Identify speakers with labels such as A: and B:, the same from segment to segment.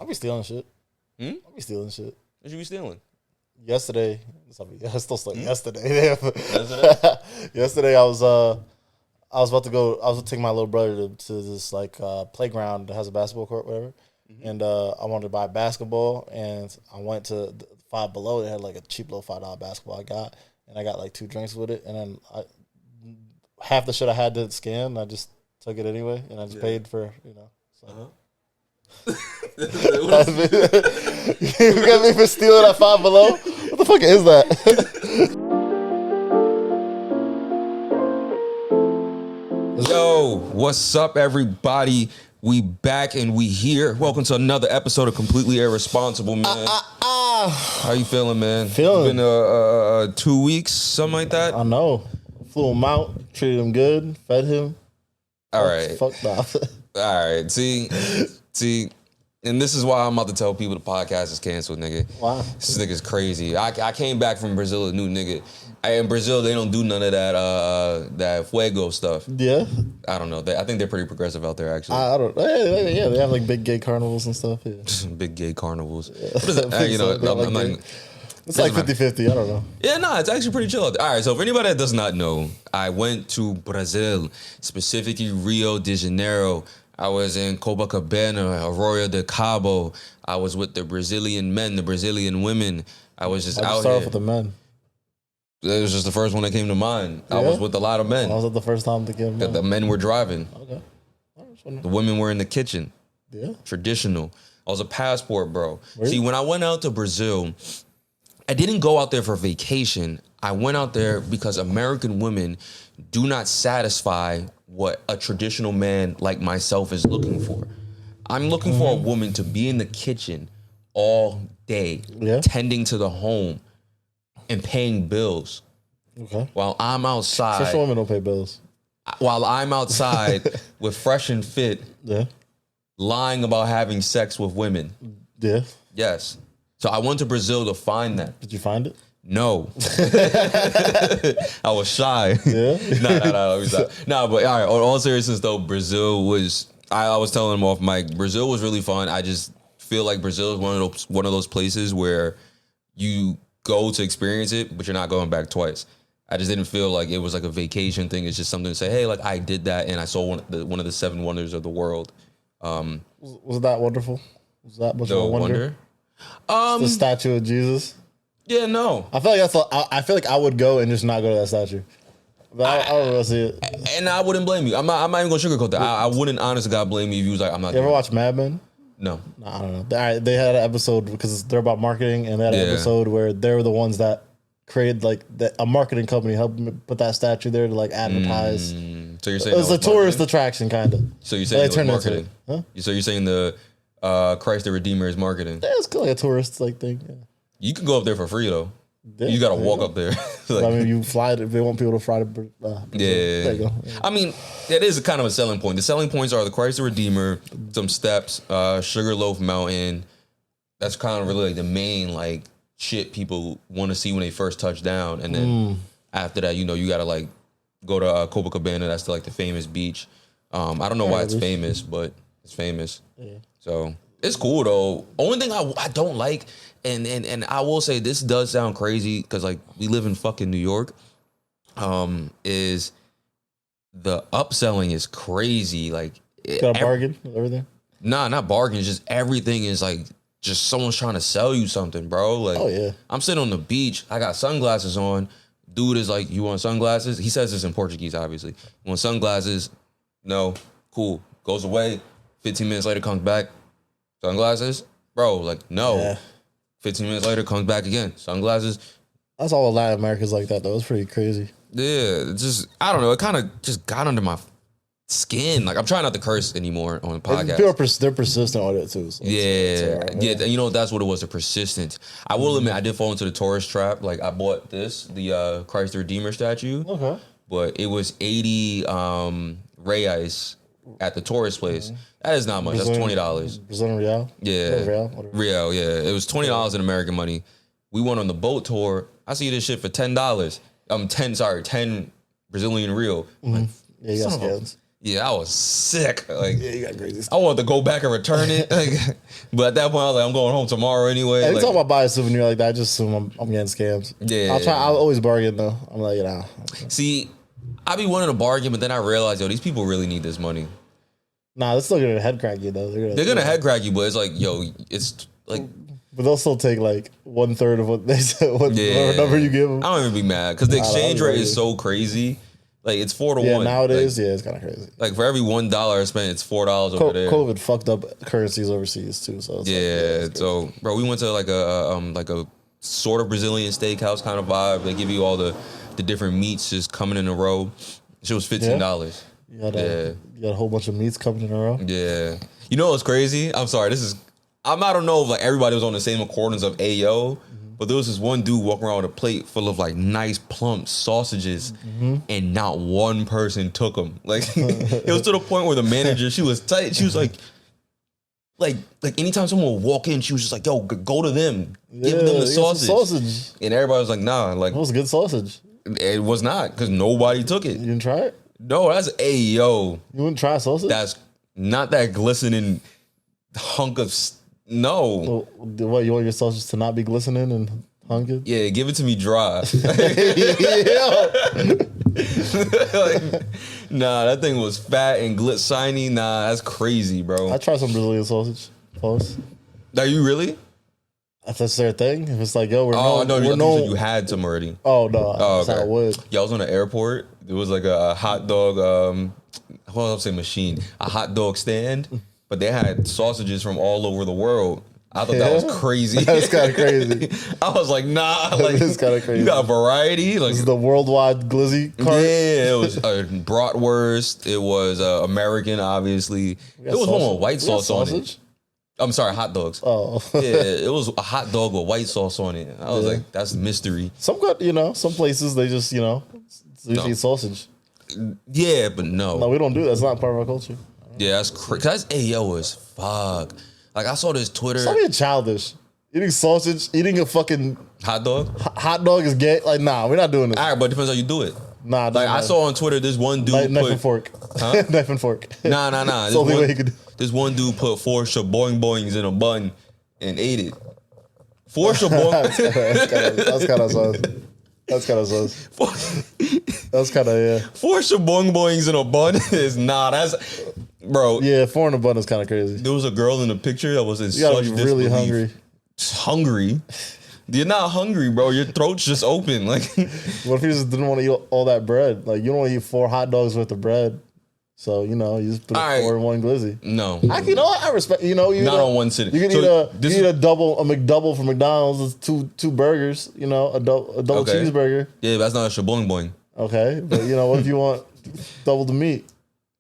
A: I'll be stealing shit. I'll be stealing shit.
B: What you be stealing?
A: Yesterday, I still slept yesterday. Yesterday, I was about to take my little brother to this like playground that has a basketball court, whatever. And I wanted to buy basketball, and I went to Five Below. They had like a cheap little $5 basketball I got, and I got like 2 drinks with it. And then half the shit I had to scan, I just took it anyway, and I just paid for, So. You got me for stealing at Five Below? What the fuck is that?
B: Yo, what's up, everybody? We back and we here. Welcome to another episode of Completely Irresponsible, man. How you feeling, man?
A: Feeling.
B: Been 2 weeks, something like that?
A: I know. Flew him out, treated him good, fed him.
B: All right.
A: Fucked off.
B: All right. See, and this is why I'm about to tell people the podcast is canceled, nigga.
A: Wow.
B: This nigga's crazy. I came back from Brazil, a new nigga. In Brazil, they don't do none of that fuego stuff.
A: Yeah.
B: I don't know. I think they're pretty progressive out there, actually.
A: I don't. Yeah, they have like big gay carnivals and stuff. Yeah.
B: Big gay carnivals. Yeah. What is that? I'm not.
A: It's like 50-50. I don't know.
B: Yeah, no, it's actually pretty chill. All right, so for anybody that does not know, I went to Brazil, specifically Rio de Janeiro. I was in Copacabana, Arroyo de Cabo. I was with the Brazilian men, the Brazilian women. I was just out
A: start
B: here.
A: Off with the men.
B: It was just the first one that came to mind. Yeah? I was with a lot of men.
A: Was it the first time to get
B: the men were driving.
A: Okay.
B: The women were in the kitchen.
A: Yeah.
B: Traditional. I was a passport, bro. See, when I went out to Brazil, I didn't go out there for vacation. I went out there because American women do not satisfy what a traditional man like myself is looking for. I'm looking for a woman to be in the kitchen all day, tending to the home and paying bills.
A: Okay.
B: While I'm outside.
A: Social women don't pay bills.
B: While I'm outside with Fresh and Fit, lying about having sex with women.
A: Yeah.
B: Yes. So I went to Brazil to find that.
A: Did you find it?
B: No. I was shy.
A: Yeah?
B: No. No, but all right, on all seriousness though, Brazil was, I was telling him off mic, Brazil was really fun. I just feel like Brazil is one of those places where you go to experience it, but you're not going back twice. I just didn't feel like it was like a vacation thing. It's just something to say, hey, like I did that and I saw one of the 7 wonders of the world.
A: Was that wonderful? Was that much of a wonder?
B: The
A: statue of Jesus.
B: Yeah, no.
A: I feel like I feel like I would go and just not go to that statue. But I don't really see it.
B: And I wouldn't blame you. I'm not even gonna sugarcoat that. I wouldn't, honest to God, blame you if you was like, I'm not.
A: You ever watch Mad Men?
B: No.
A: I don't know. They had an episode because they're about marketing, and they had an episode where they were the ones that created like a marketing company helped put that statue there to like advertise.
B: So you're saying
A: it was a tourist attraction, kind of.
B: So you're saying it was marketing? Huh? So you're saying the Christ the Redeemer is marketing?
A: Yeah, it's kind of like a tourist like thing. Yeah.
B: You can go up there for free though. Yeah, you gotta walk up there.
A: Like, I mean, you fly it if they want people to fly to. There you go. Yeah.
B: I mean, it is kind of a selling point. The selling points are the Christ the Redeemer, some steps, Sugarloaf Mountain. That's kind of really like the main like shit people want to see when they first touch down, and then after that, you gotta like go to Copacabana. That's like the famous beach. I don't know why it's famous, but it's famous. Yeah. So it's cool though. Only thing I don't like. And I will say this does sound crazy because like we live in fucking New York, is the upselling is crazy. Like
A: got a bargain with everything?
B: Nah, not bargains. Just everything is like just someone's trying to sell you something, bro. Like,
A: oh yeah.
B: I'm sitting on the beach. I got sunglasses on. Dude is like, you want sunglasses? He says this in Portuguese, obviously. You want sunglasses? No. Cool. Goes away. 15 minutes later comes back. Sunglasses? Bro, like, no. Yeah. 15 minutes later, comes back again. Sunglasses.
A: That's all Latin America's like that, though. It's pretty crazy.
B: Yeah, just, I don't know. It kind of just got under my skin. Like, I'm trying not to curse anymore on the podcast.
A: They're persistent on it, too. So
B: yeah. You know, that's what it was, the persistence. I will admit, I did fall into the tourist trap. Like, I bought the Christ the Redeemer statue. Okay. But it was 80 reais at the tourist place. That is not much. That's $20.
A: Brazilian real?
B: Yeah. Real, yeah. It was $20 in American money. We went on the boat tour. I see this shit for $10. 10 Brazilian real.
A: Like, yeah, you got scans.
B: Yeah, I was sick. Like,
A: Yeah, you got crazy
B: I wanted to go back and return it. Like, but at that point, I was like, I'm going home tomorrow anyway.
A: Every
B: Like,
A: time I buy a souvenir like that, I just assume I'm getting scammed.
B: Yeah.
A: I'll always bargain though. I'm like,
B: see, I be wanting to bargain, but then I realize, yo, these people really need this money.
A: Nah, they're still gonna head crack you though.
B: They're gonna head crack you, but it's like, yo, it's like.
A: But they'll still take like 1/3 of what they said, whatever number you give them.
B: I don't even be mad because the exchange rate is so crazy. Like it's 4 to 1.
A: Yeah, nowadays, it's kind of crazy.
B: Like for every $1 I spent, it's $4 over there.
A: COVID fucked up currencies overseas too. So it's
B: so bro, we went to like a sort of Brazilian steakhouse kind of vibe. They give you all the different meats just coming in a row. Shit was $15.
A: You got a whole bunch of meats coming in a row.
B: Yeah, you know what's crazy? I'm sorry. I don't know if like everybody was on the same accordance of Ayo. But there was this one dude walking around with a plate full of like nice plump sausages, and not one person took them. Like it was to the point where the manager, she was tight. She was like anytime someone would walk in, she was just like, "Yo, go to them, give them the sausage." And everybody was like, "Nah, like
A: it was good sausage."
B: It was not because nobody took it.
A: You didn't try it?
B: No, that's Ayo.
A: You wouldn't try sausage?
B: That's not that glistening hunk of. No.
A: Well, what, you want your sausage to not be glistening and hunky?
B: Yeah, give it to me dry. Like, nah, that thing was fat and shiny. Nah, that's crazy, bro.
A: I tried some Brazilian sausage. Pause.
B: Are you really?
A: If that's their thing, if it's like, yo, we're
B: you had some already.
A: Oh no,
B: that's
A: how I would.
B: Yeah, I was on the airport. There was like a hot dog. What was I saying? Machine. A hot dog stand. But they had sausages from all over the world. I thought that was crazy.
A: That's kind of crazy.
B: I was like, nah. Like,
A: it's kind of crazy.
B: You got variety. Like
A: this is the worldwide glizzy cart.
B: Yeah, it was bratwurst. It was American, obviously. It was one with white sauce on it. I'm sorry, hot dogs.
A: Oh.
B: Yeah, it was a hot dog with white sauce on it. I was like, that's a mystery.
A: Some places they just, eat sausage.
B: Yeah, but no.
A: No, we don't do that. It's not part of our culture.
B: Yeah, that's crazy. That's Ayo as fuck. Like I saw this Twitter.
A: Stop being childish. Eating sausage, eating a fucking
B: hot dog.
A: Hot dog is gay. Like, nah, we're not doing this.
B: All right, but it depends how you do it.
A: Nah,
B: like I saw on Twitter, this one dude
A: knife and fork.
B: Huh?
A: Knife and fork.
B: Nah.
A: That's the only way you could do.
B: This one dude put 4 shaboing boings in a bun and ate it. 4 shaboing.
A: That's kind of sus. That's kind of sus. That's kind of, yeah.
B: 4 shaboing boings in a bun is that's. Bro.
A: Yeah, 4 in a bun is kind of crazy.
B: There was a girl in the picture that was in
A: you gotta be really hungry.
B: Hungry? You're not hungry, bro. Your throat's just open. Like,
A: what if you just didn't want to eat all that bread? Like, you don't want to eat 4 hot dogs worth of bread. So, you just put 4 in one glizzy.
B: No.
A: I respect, you not
B: on one sitting.
A: You can eat a McDouble from McDonald's. It's two burgers, a double cheeseburger.
B: Yeah, that's not a shaboing boing.
A: Okay, but what if you want double the meat?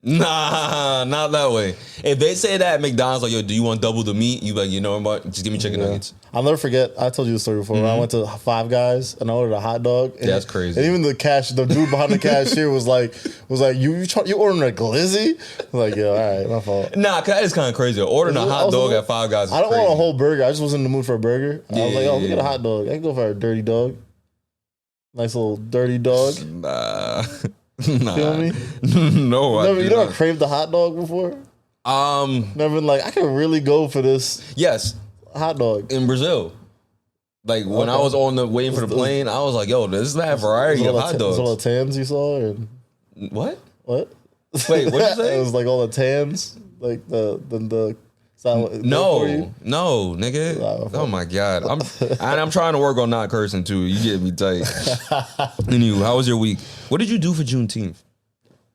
B: Nah, not that way. If they say that at McDonald's, like, yo, do you want double the meat? You like, you know what? Just give me chicken nuggets.
A: I'll never forget. I told you the story before. When I went to Five Guys and I ordered a hot dog. And,
B: that's crazy.
A: And even the dude behind the cashier was like, you ordering a glizzy? I was like, yeah, all right, my fault.
B: Nah, cause that is kind of crazy. Ordering a hot dog at Five Guys.
A: I don't want a whole burger. I just was in the mood for a burger. I was like, oh, look at a hot dog. I can go for a dirty dog. Nice little dirty dog.
B: Nah.
A: Feel me?
B: No,
A: you never craved the hot dog before? Never been like, I can really go for this.
B: Yes,
A: hot dog
B: in Brazil. Like when I was on the waiting for the plane, I was like, "Yo, this is that variety of hot dogs."
A: All the tans you saw, and
B: what?
A: What?
B: Wait, what did you say?
A: It was like all the tans, like the.
B: No, nigga. Oh my god, I'm trying to work on not cursing too. You get me tight. Anyway, how was your week? What did you do for Juneteenth?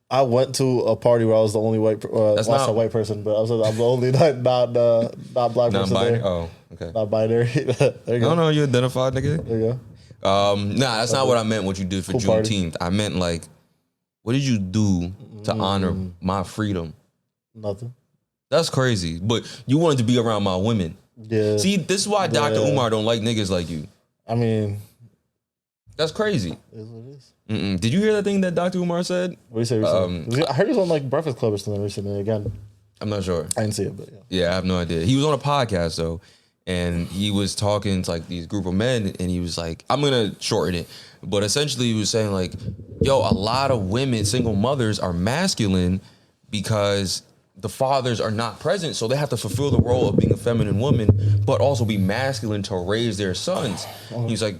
A: I went to a party where I was the only white. That's not a white person, but I'm the only not black person there.
B: Oh, okay.
A: Not binary. There you go.
B: No, you identified, nigga.
A: There you go.
B: Nah, that's not what I meant. What you did for Juneteenth? I meant like, what did you do to honor my freedom?
A: Nothing.
B: That's crazy. But you wanted to be around my women.
A: Yeah.
B: See, this is why Dr. Umar don't like niggas like you.
A: I mean,
B: that's crazy.
A: It is what it is.
B: Did you hear that thing that Dr. Umar said?
A: What did he say recently? I heard he was on like Breakfast Club or something recently again.
B: I'm not sure.
A: I didn't see it, but yeah.
B: Yeah, I have no idea. He was on a podcast though, and he was talking to like these group of men, and he was like, I'm gonna shorten it, but essentially he was saying like, yo, a lot of women, single mothers, are masculine because the fathers are not present, so they have to fulfill the role of being a feminine woman, but also be masculine to raise their sons. He's like,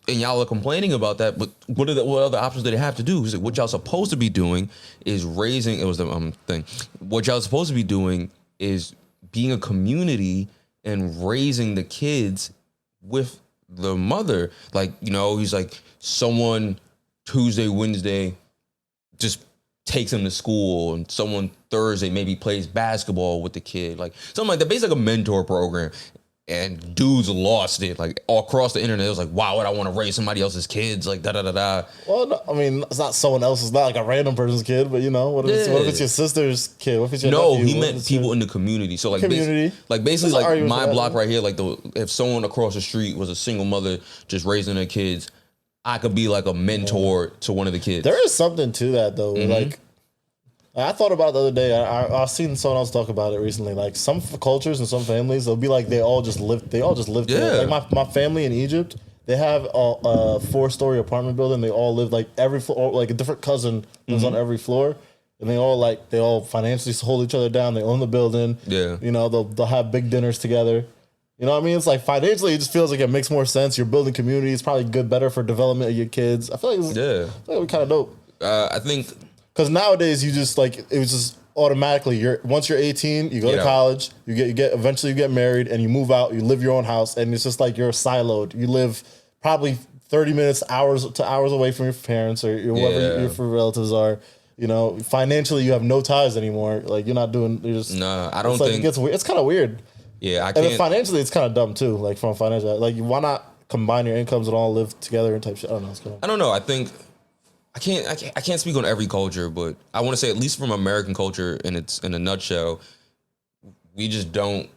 B: and y'all are complaining about that, but what other options do they have to do? He's like, what y'all supposed to be doing is raising. It was the thing. What y'all supposed to be doing is being a community and raising the kids with the mother. Like, you know, he's like, someone Tuesday, Wednesday just takes him to school, and someone Thursday maybe plays basketball with the kid, like something like that. Basically like a mentor program. And dudes lost it, like all across the internet. It was like, why would I want to raise somebody else's kids? Like da da da da.
A: Well, no, I mean, it's not someone else's, not like a random person's kid, but you know, what if it's your sister's kid? What if it's your nephew?
B: He meant people in the community. So like
A: community,
B: basically like my block right here, like if someone across the street was a single mother just raising their kids, I could be like a mentor to one of the kids.
A: There is something to that though, like. I thought about it the other day. I've seen someone else talk about it recently. Like some cultures and some families, they'll be like they all just live together. Like my family in Egypt, they have a 4-story apartment building. They all live like every floor, like a different cousin lives on every floor, and they all financially hold each other down. They own the building. Yeah, you know, they'll have big dinners together. You know what I mean? It's like financially, it just feels like it makes more sense. You're building community. It's probably better for development of your kids. I feel like it's kind of dope.
B: I think.
A: Because nowadays you just like it was just automatically once you're 18 you go to college, you get eventually you get married and you move out, you live your own house, and it's just like you're siloed. You live probably 30 minutes hours away from your parents or whoever your relatives are. You know, financially you have no ties anymore. Like I don't think it's kind of weird. Yeah, I can't. And then financially it's kind of dumb too. Like from financial, like why not combine your incomes and all live together and type shit? I don't know.
B: I think. I can't speak on every culture, but I want to say at least from American culture in a nutshell, we just don't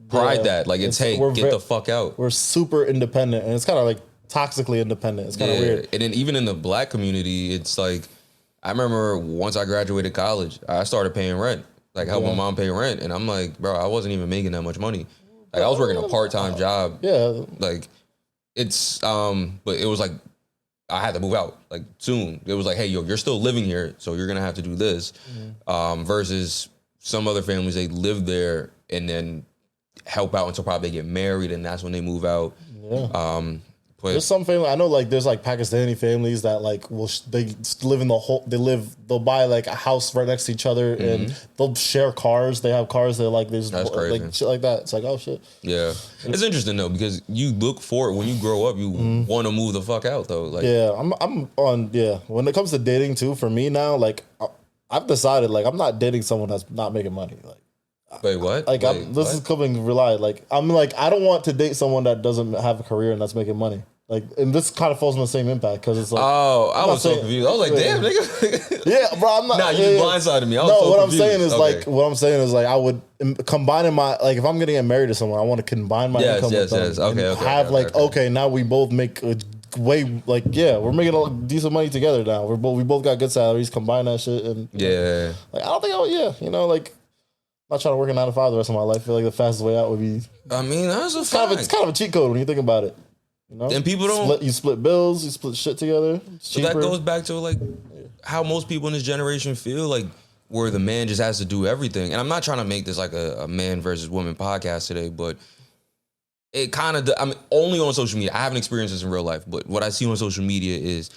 B: pride that. Like it's get the fuck out.
A: We're super independent, and it's kind of like toxically independent. It's kind of weird.
B: And then even in the black community, it's like I remember once I graduated college, I started paying rent, like helping my mom pay rent, and I'm like, bro, I wasn't even making that much money. Like I was working a part-time job. Yeah. Like it's but it was like I had to move out like soon. It was like, hey, yo, you're still living here, so you're gonna have to do this. Versus some other families, they live there and then help out until probably they get married, and that's when they move out. Yeah. But
A: there's some family I know, like there's like Pakistani families that like they live in they'll buy like a house right next to each other and they'll share cars. They have cars that like there's like shit like that. It's like, oh shit.
B: Yeah, it's interesting though because you look for it when you grow up. You want to move the fuck out though. Like
A: I'm on when it comes to dating too. For me now, like I've decided like I'm not dating someone that's not making money. Like
B: wait, what?
A: Like this is coming relied. Like I'm like I don't want to date someone that doesn't have a career and that's making money. Like, and this kind of falls on the same impact because it's like,
B: oh, I was so confused. I was like, damn, nigga.
A: Yeah, bro, I'm not.
B: Nah, you blindsided me. I was so
A: what
B: confused.
A: What I'm saying is like, I would combine my, like, if I'm going to get married to someone, I want to combine my income with them. Okay, now we both make a way, like, we're making a decent money together now. We both got good salaries, combine that shit. And, like, I don't think you know, like, I'm not trying to work a 9 to 5 the rest of my life. I feel like the fastest way out would be.
B: I mean, that's
A: it's kind of a cheat code when you think about it. You know?
B: And people don't
A: you split bills, you split shit together.
B: So that goes back to like how most people in this generation feel, like where the man just has to do everything. And I'm not trying to make this like a man versus woman podcast today, but it kind of, I'm only on social media. I haven't experienced this in real life, but what I see on social media is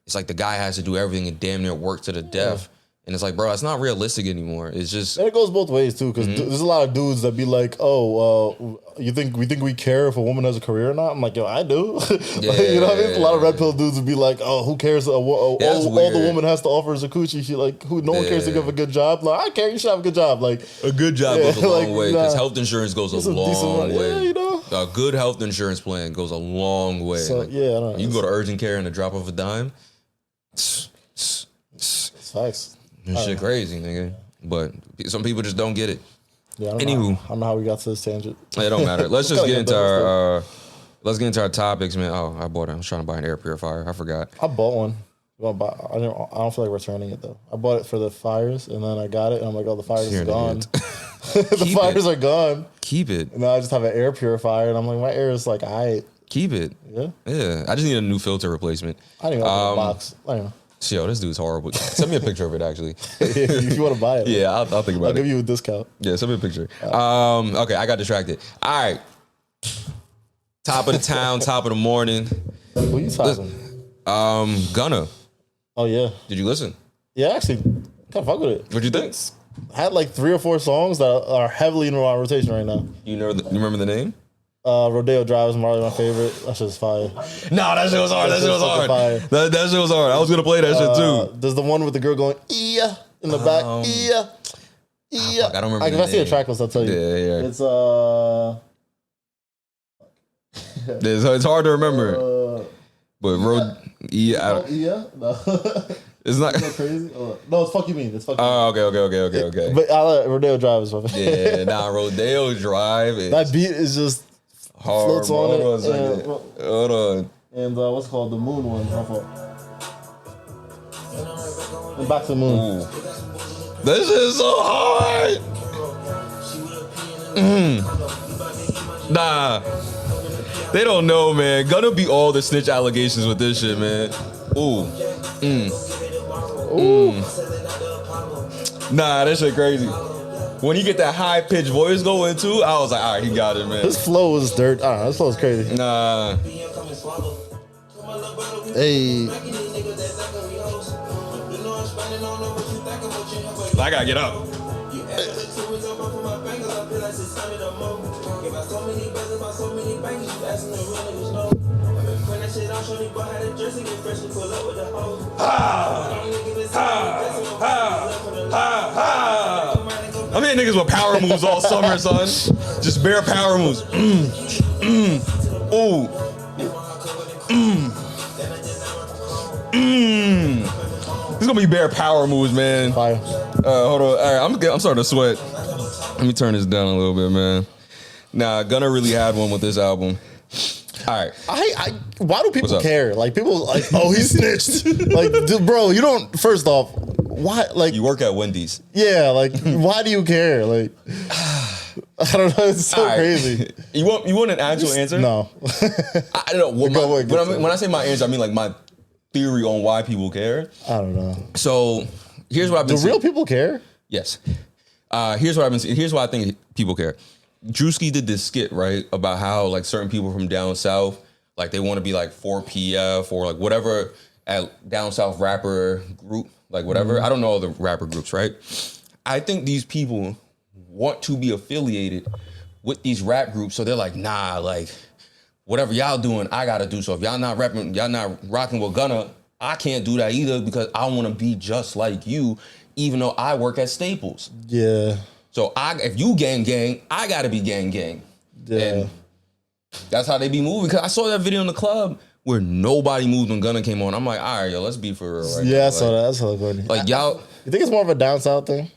B: it's like the guy has to do everything and damn near work to the death. And it's like, bro, it's not realistic anymore. It's just...
A: And it goes both ways, too, because there's a lot of dudes that be like, you think we care if a woman has a career or not? I'm like, yo, I do. You know what I mean? A lot of red pill dudes would be like, oh, who cares? All the woman has to offer is a coochie. She like, no one cares if you have a good job. Like, I care, you should have a good job. Like,
B: a good job goes a long way, because health insurance goes a long way.
A: Yeah, you know?
B: A good health insurance plan goes a long way.
A: So, like, I don't know.
B: You can go to urgent care in a drop of a dime.
A: It's facts.
B: This shit crazy, nigga. But some people just don't get it.
A: Yeah, I don't know how we got to this tangent.
B: It don't matter. Let's just get into our topics, man. Oh, I was trying to buy an air purifier. I forgot.
A: I bought one. I don't feel like returning it though. I bought it for the fires, and then I got it, and I'm like, oh, the fires are gone. The fires are gone.
B: Keep it.
A: And now I just have an air purifier, and I'm like, my air is like,
B: Keep it.
A: Yeah.
B: I just need a new filter replacement.
A: I don't even open the box. I don't know.
B: Yo, this dude's horrible. Send me a picture of it, actually.
A: If you want to buy it.
B: Yeah, I'll think about it.
A: I'll give you a discount.
B: Yeah, send me a picture. Okay, I got distracted. All right. Top of the town, top of the morning.
A: Who you talking?
B: Gunna.
A: Oh, yeah.
B: Did you listen?
A: Yeah, actually, kind of fuck with it.
B: What'd you think?
A: I had like 3 or 4 songs that are heavily in my rotation right now.
B: You remember the name?
A: Rodeo Drive is probably my favorite. That shit's fire.
B: No, that shit was hard. That shit was hard. That shit was hard. I was gonna play that shit too.
A: There's the one with the girl going "yeah" in the back. Yeah, yeah.
B: I don't remember.
A: If I see a track list, I'll tell you.
B: Yeah.
A: It's
B: it's hard to remember. But
A: No.
B: It's not
A: crazy. No, it's Fuck You Mean. It's Fuck You Mean.
B: Oh, okay.
A: But Rodeo Drive is my favorite.
B: Yeah, Rodeo Drive is
A: that beat is just
B: hard.
A: floats on it.
B: Hold on.
A: And what's it called? The Moon one. And Back to the Moon.
B: Ooh. This is so hard. Nah. They don't know, man. Gonna be all the snitch allegations with this shit, man. Ooh. Nah, that shit crazy. When he get that high pitched voice going too, I was like, all right, he got it, man.
A: His flow is dirt. I don't know, his flow is crazy.
B: Nah.
A: Hey.
B: I gotta get up. I'm hitting niggas with power moves all summer, son. Just bare power moves. Ooh. This is gonna be bare power moves, man.
A: Fire.
B: Hold on. All right, I'm starting to sweat. Let me turn this down a little bit, man. Nah, Gunna really had one with this album. All right.
A: Why do people care? Like, people like, oh, he snitched. Like, dude, bro, you don't. First off, why? Like,
B: you work at Wendy's.
A: Yeah. Like, why do you care? Like, I don't know. It's so crazy.
B: You want an actual answer?
A: No.
B: I don't know. When I say my answer, I mean like my theory on why people care.
A: I don't know.
B: So here's what I've been.
A: Do real people care?
B: Yes. Here's what I've been seeing. Here's why I think people care. Drewski did this skit, right, about how like certain people from down south, like they want to be like 4PF or like whatever at down south rapper group, like whatever. I don't know all the rapper groups, right? I think these people want to be affiliated with these rap groups, so they're like, nah, like whatever y'all doing, I gotta do. So if y'all not rapping, y'all not rocking with Gunna, I can't do that either because I want to be just like you, even though I work at Staples.
A: Yeah.
B: So if you gang, I gotta be gang.
A: Yeah.
B: And that's how they be moving. Cause I saw that video in the club where nobody moved when Gunna came on. I'm like, all right, yo, let's be for real. Right
A: yeah,
B: now.
A: I saw that. That's hella funny.
B: Like y'all.
A: You think it's more of a down south thing?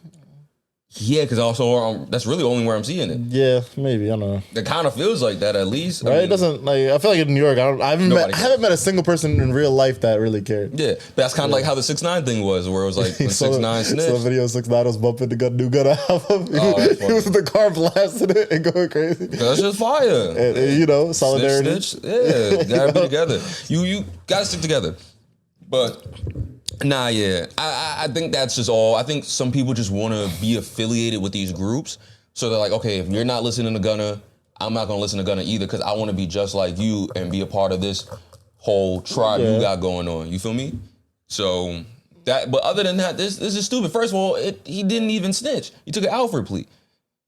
B: Yeah, because also that's really only where I'm seeing it.
A: Yeah, maybe. I don't know.
B: It kind of feels like that at least.
A: Right? I mean, it doesn't like. I feel like in New York, I haven't met a single person in real life that really cared.
B: Yeah, but that's kind of like how the 6ix9ine thing was, where it was like 6ix9ine snitch.
A: So the video 6ix9ine was bumping the new Gunna album. He was in the car blasting it and going crazy.
B: That's just fire.
A: And you know, solidarity.
B: Snitch. Yeah, gotta be together. You gotta stick together. But. Nah, yeah. I think that's just all. I think some people just want to be affiliated with these groups. So they're like, okay, if you're not listening to Gunna, I'm not going to listen to Gunna either because I want to be just like you and be a part of this whole tribe you got going on. You feel me? So, but other than that, this is stupid. First of all, he didn't even snitch. He took an Alfred plea.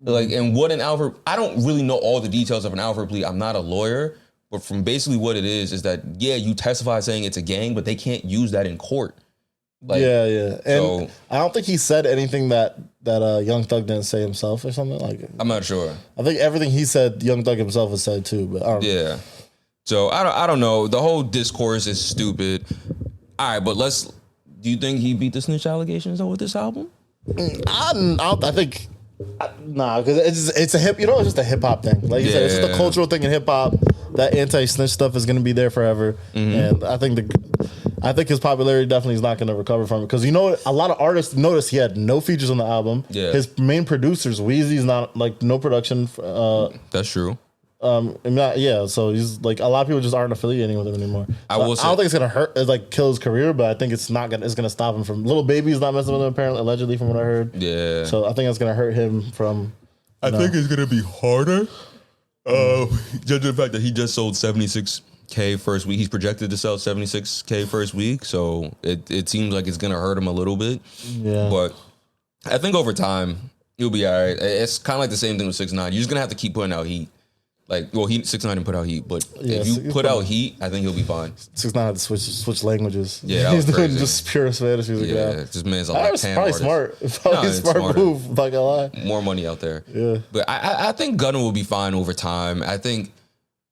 B: Like, and what an Alfred, I don't really know all the details of an Alfred plea. I'm not a lawyer. But from basically what it is that, yeah, you testify saying it's a gang, but they can't use that in court. Like,
A: yeah. And I don't think he said anything that Young Thug didn't say himself or something. Like,
B: I'm not sure.
A: I think everything he said, Young Thug himself has said too. But I don't know.
B: Yeah. So I don't know. The whole discourse is stupid. All right, but do you think he beat the snitch allegations though with this album?
A: I think. Nah, because it's a hip. You know, it's just a hip hop thing. Like you said, it's just a cultural thing in hip hop. That anti-snitch stuff is going to be there forever, and I think his popularity definitely is not going to recover from it. Because you know, a lot of artists noticed he had no features on the album.
B: Yeah.
A: His main producers, Weezy's not like no production.
B: That's true.
A: Yeah, so he's like a lot of people just aren't affiliating with him anymore. I don't think it's gonna hurt, like kill his career, but I think it's gonna stop him from Little Baby's not messing with him apparently, allegedly from what I heard.
B: Yeah.
A: So I think it's gonna hurt him from.
B: I think it's gonna be harder. Judging the fact that he just sold 76K first week, he's projected to sell 76K first week, so it seems like it's gonna hurt him a little bit.
A: Yeah.
B: But I think over time he'll be all right. It's kind of like the same thing with 6ix9ine. You're just gonna have to keep putting out heat. Like, well, 6ix9ine didn't put out heat, but if you put out heat, I think he'll be fine.
A: 6ix9ine had to switch languages.
B: Yeah,
A: he's doing just pure Spanish music.
B: Yeah, this man's a left-hand artist.
A: Probably smart move. Not gonna lie.
B: More money out there.
A: Yeah,
B: but I think Gunna will be fine over time. I think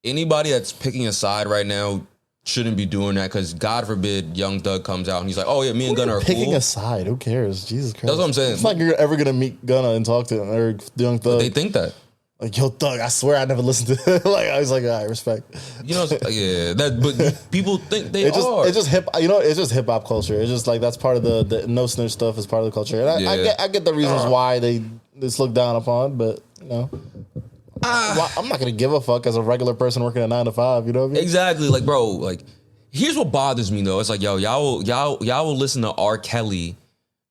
B: anybody that's picking a side right now shouldn't be doing that because God forbid Young Thug comes out and he's like, oh yeah, me and Gunna are
A: picking
B: cool.
A: a side. Who cares? Jesus Christ.
B: That's what I'm saying.
A: It's like you're ever gonna meet Gunna and talk to him or Young Thug.
B: But they think that.
A: Like, yo, Thug, I swear I never listened to it. Like, I was like, all right, respect.
B: You know, yeah, but people think they are.
A: It's just hip, it's just hip hop culture. It's just like, that's part of the no snitch stuff is part of the culture. And I get the reasons why it's looked down upon, but, you know. I'm not going to give a fuck as a regular person working at 9 to 5, you know what I mean?
B: Exactly. Like, bro, like, here's what bothers me, though. It's like, yo, y'all will listen to R. Kelly,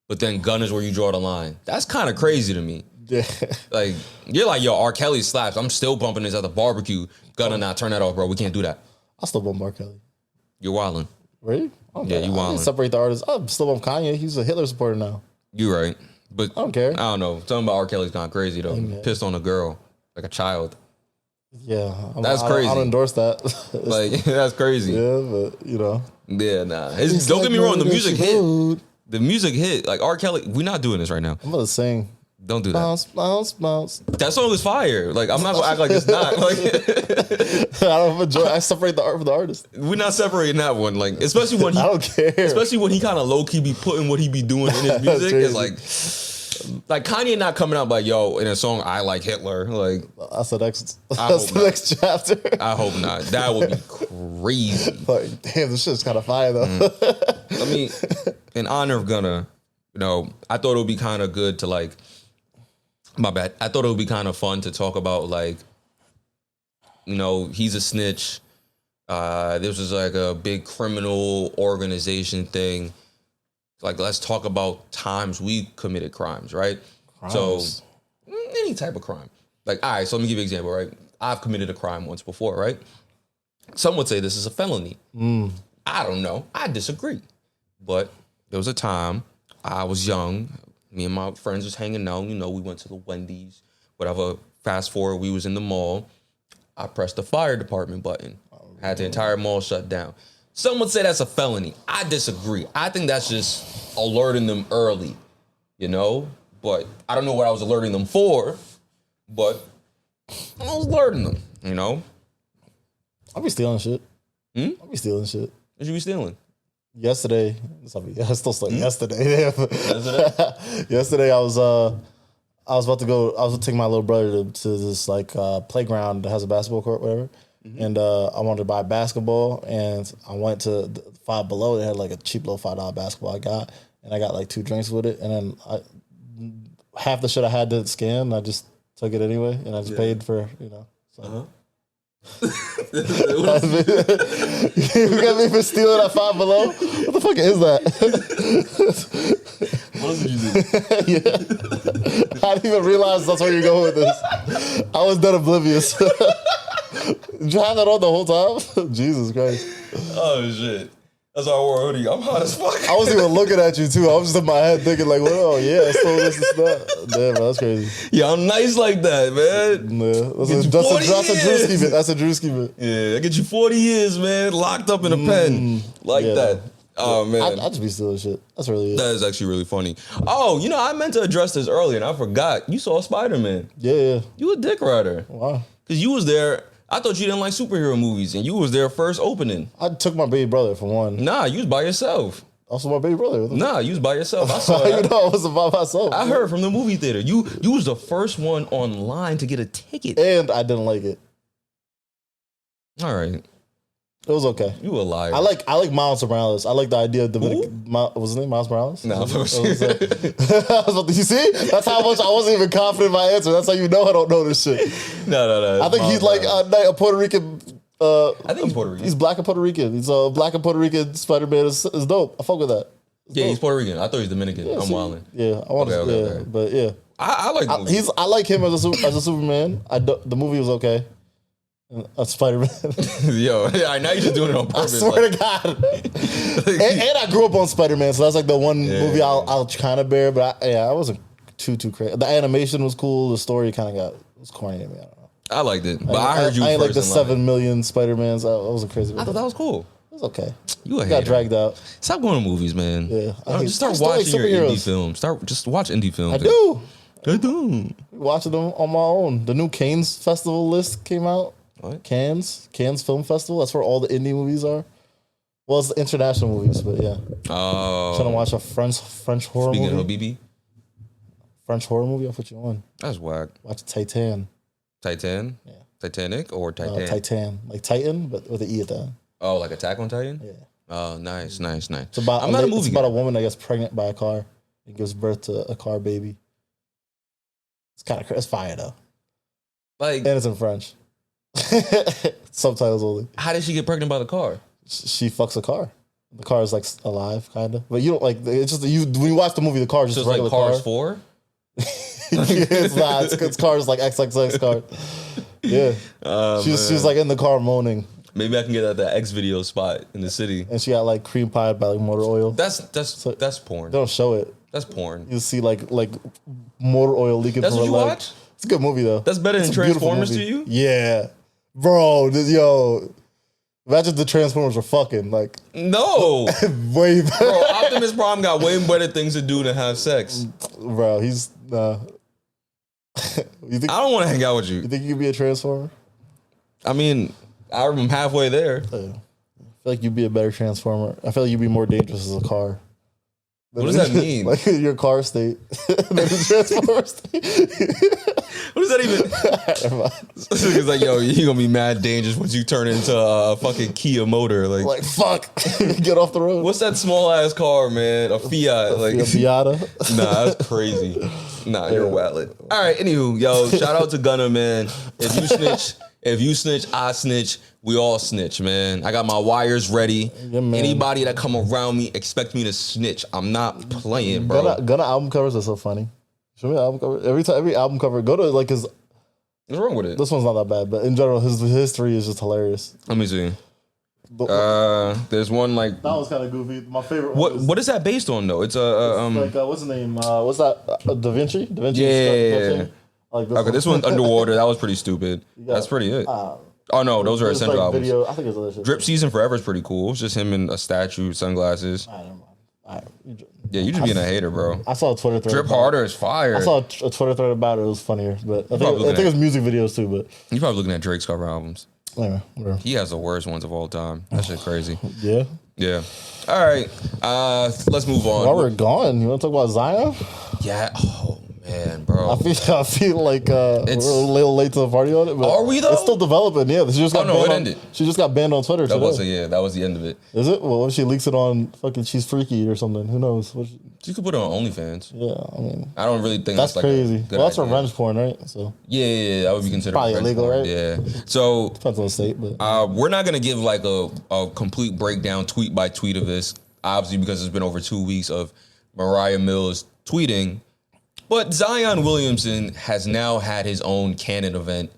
B: but then Gunna's where you draw the line. That's kind of crazy to me.
A: Yeah.
B: Like, you're like, yo, R. Kelly slaps. I'm still bumping this at the barbecue. Gunna, nah, turn that off, bro. We can't do that.
A: I still bump R. Kelly.
B: You're wildin'.
A: Really?
B: Yeah, you wildin'.
A: Separate the artists. I still bump Kanye. He's a Hitler supporter now.
B: You're right. But
A: I don't care.
B: I don't know. Something about R. Kelly's kind of crazy, though. Pissed on a girl, like a child.
A: Yeah.
B: That's crazy.
A: I don't endorse that.
B: Like, that's crazy.
A: Yeah, but, you know.
B: Yeah, nah. Don't get me wrong. The music hit. The music hit. Like, R. Kelly, we're not doing this right now.
A: I'm going to sing.
B: Don't do that.
A: Bounce, bounce, bounce.
B: That song is fire. Like, I'm not gonna act like it's not. Like,
A: I don't enjoy. I separate the art from the artist.
B: We're not separating that one. Like, especially when
A: I don't care.
B: Especially when he kind of low key be putting what he be doing in his music. It's like Kanye not coming out like, yo, in a song I like Hitler. Like,
A: that's the next chapter.
B: I hope not. That would be crazy.
A: Like, damn, this shit's kind of fire though.
B: I mean, in honor of Gunna, you know, I thought it would be kind of good to like. My bad. I thought it would be kind of fun to talk about, like, you know, he's a snitch. This was like a big criminal organization thing. Like, let's talk about times we committed crimes, right? So, any type of crime. Like, all right, so let me give you an example, right? I've committed a crime once before, right? Some would say this is a felony. I don't know. I disagree. But there was a time I was young. Me and my friends was hanging out. You know, we went to the Wendy's, whatever. Fast forward, we was in the mall. I pressed the fire department button. Had the entire mall shut down. Some would say that's a felony. I disagree. I think that's just alerting them early, you know? But I don't know what I was alerting them for, but I was alerting them, you know?
A: I'll be stealing shit. I'll be stealing shit.
B: What you be stealing?
A: Yesterday, I still slept yesterday. Yesterday, I was about to take my little brother to this like playground that has a basketball court, whatever. And I wanted to buy basketball, and I went to Five Below. They had like a cheap little $5 basketball I got, and I got like 2 drinks with it. And then half the shit I had to scan, I just took it anyway, and I just paid for, you know. So. You got me for stealing at Five Below? What the fuck is that?
B: What else did you do?
A: Yeah. I didn't even realize that's where you're going with this. I was dead oblivious. Did you have that on the whole time? Jesus Christ.
B: Oh shit. That's our war hoodie. I'm hot as fuck.
A: I wasn't even looking at you too. I was just in my head thinking like, well, yeah, so this is that. Damn, that's crazy.
B: Yeah, I'm nice like that, man.
A: Yeah, that's a Drewski bit.
B: Yeah, I get you 40 years, man, locked up in a pen like that. Oh man,
A: I just be stealing shit. That's really it.
B: That is actually really funny. Oh, you know, I meant to address this earlier and I forgot. You saw Spider-Man.
A: Yeah.
B: You a dick rider.
A: Wow.
B: Because you was there. I thought you didn't like superhero movies, and you was there first opening.
A: I took my baby brother for one.
B: Nah, you was by yourself.
A: Also my baby brother.
B: Nah, you was by yourself. I saw that.
A: You know I wasn't by myself.
B: I heard from the movie theater. You was the first one online to get a ticket.
A: And I didn't like it.
B: All right.
A: It was okay.
B: You a liar.
A: I like Miles Morales. I like the idea of what's his name? Miles Morales?
B: No,
A: you see? That's how much I wasn't even confident in my answer. That's how you know I don't know this shit.
B: No.
A: I think he's like a Puerto Rican.
B: I think he's Puerto Rican.
A: He's black and Puerto Rican. He's a black and Puerto Rican Spider-Man is dope. I fuck with that.
B: Yeah, he's Puerto Rican. I thought he was Dominican. I'm wilding.
A: Yeah, I want to. Okay. But yeah,
B: I like the movie.
A: I like him as a Superman. The movie was okay. A Spider-Man.
B: Yo, now you're just doing it on purpose.
A: I swear to God. and I grew up on Spider-Man, so that's like the one movie I'll kind of bear. But I wasn't too crazy. The animation was cool. The story kind of was corny to me. I don't know.
B: I liked it, but I heard you.
A: I ain't
B: first
A: like the 7 million Spider-Mans. I wasn't crazy.
B: I thought that was cool.
A: It was okay.
B: You a
A: got dragged out.
B: Stop going to movies, man.
A: Yeah,
B: just start watching your indie films. Just watch indie films.
A: I do.
B: Watching
A: them on my own. The new Cannes Festival list came out.
B: What?
A: Cannes Film Festival. That's where all the indie movies are. Well, it's the international movies, but yeah.
B: Oh.
A: Trying to watch a French horror movie.
B: Speaking of BB.
A: French horror movie. I'll put you on.
B: That's whack.
A: Watch Titan.
B: Titan?
A: Yeah.
B: Titanic or Titan?
A: Titan. Like Titan, but with an E at the end.
B: Oh, like Attack on Titan?
A: Yeah.
B: Oh, nice.
A: It's about It's about a woman that gets pregnant by a car and gives birth to a car baby. It's kind of it's fire though.
B: Like,
A: and it's in French. Subtitles only.
B: How did she get pregnant by the car?
A: She fucks a car. The car is like alive, kind of. But you don't like. It's just when you watch the movie, the car is just a regular
B: like Cars
A: car.
B: 4?
A: It's not. It's cars like XXX car. Yeah. She's like in the car moaning.
B: Maybe I can get at the X video spot in the city.
A: And she got like cream pied by like motor oil.
B: That's porn.
A: They don't show it.
B: That's porn.
A: You see like motor oil leaking
B: from her leg. That's what you watch?
A: It's a good movie though.
B: That's better than Transformers to you?
A: Yeah. Bro, imagine the Transformers were fucking like.
B: No.
A: Way better.
B: Bro, Optimus Prime got way better things to do than have sex.
A: Bro, he's you think,
B: I don't want to hang out with you.
A: You think you could be a Transformer?
B: I mean, I'm halfway there.
A: I feel like you'd be a better Transformer. I feel like you'd be more dangerous as a car.
B: What does that mean?
A: Like your car state. The Transformer state.
B: What does that even? It's like, yo, you're gonna be mad dangerous once you turn into a fucking Kia motor. Like
A: fuck, get off the road.
B: What's that small ass car, man? A Fiat, like
A: a Fiata.
B: Nah, that's crazy. Nah, you're wallet. All right, anywho, yo, shout out to Gunna, man. If you snitch, I snitch. We all snitch, man. I got my wires ready. Yeah, anybody that come around me expect me to snitch. I'm not playing, bro.
A: Gunna album covers are so funny. Show me the album cover. Every album cover, go to like his.
B: What's wrong with it?
A: This one's not that bad, but in general, his history is just hilarious.
B: Let me see. There's one like
A: that was kind of goofy. My favorite.
B: What is that based on though? It's
A: like what's the name? What's that? Da Vinci.
B: Yeah.
A: Like
B: this one's underwater. That was pretty stupid. That's pretty it. Oh no, those are essential albums.
A: Video, I think it's other shit.
B: Drip Season Forever is pretty cool. It's just him in a statue, sunglasses. Yeah, you just being a hater, bro.
A: I saw a Twitter thread.
B: Drip Harder is fire.
A: I saw a Twitter thread about it. It was funnier, but I think it was music videos too. But
B: you're probably looking at Drake's cover albums.
A: Anyway, whatever.
B: He has the worst ones of all time. That shit crazy.
A: Yeah.
B: All right. Let's move on.
A: While we're gone, you want to talk about Zion?
B: Yeah. Oh man, bro.
A: I feel like we're a little late to the party on it. But
B: are we though?
A: It's still developing. Yeah, she just got banned. It ended. She just got banned on Twitter.
B: That was the end of it.
A: Is it? Well, if she leaks it on fucking She's Freaky or something, who knows?
B: She could put it on OnlyFans.
A: Yeah, I mean,
B: I don't really think
A: that's crazy.
B: Like
A: that's revenge porn, right? So
B: yeah, that would be considered
A: probably illegal,
B: porn.
A: right?
B: Yeah. So
A: depends on the state, but
B: we're not gonna give like a complete breakdown tweet by tweet of this, obviously because it's been over 2 weeks of Mariah Mills tweeting. But Zion Williamson has now had his own Canon event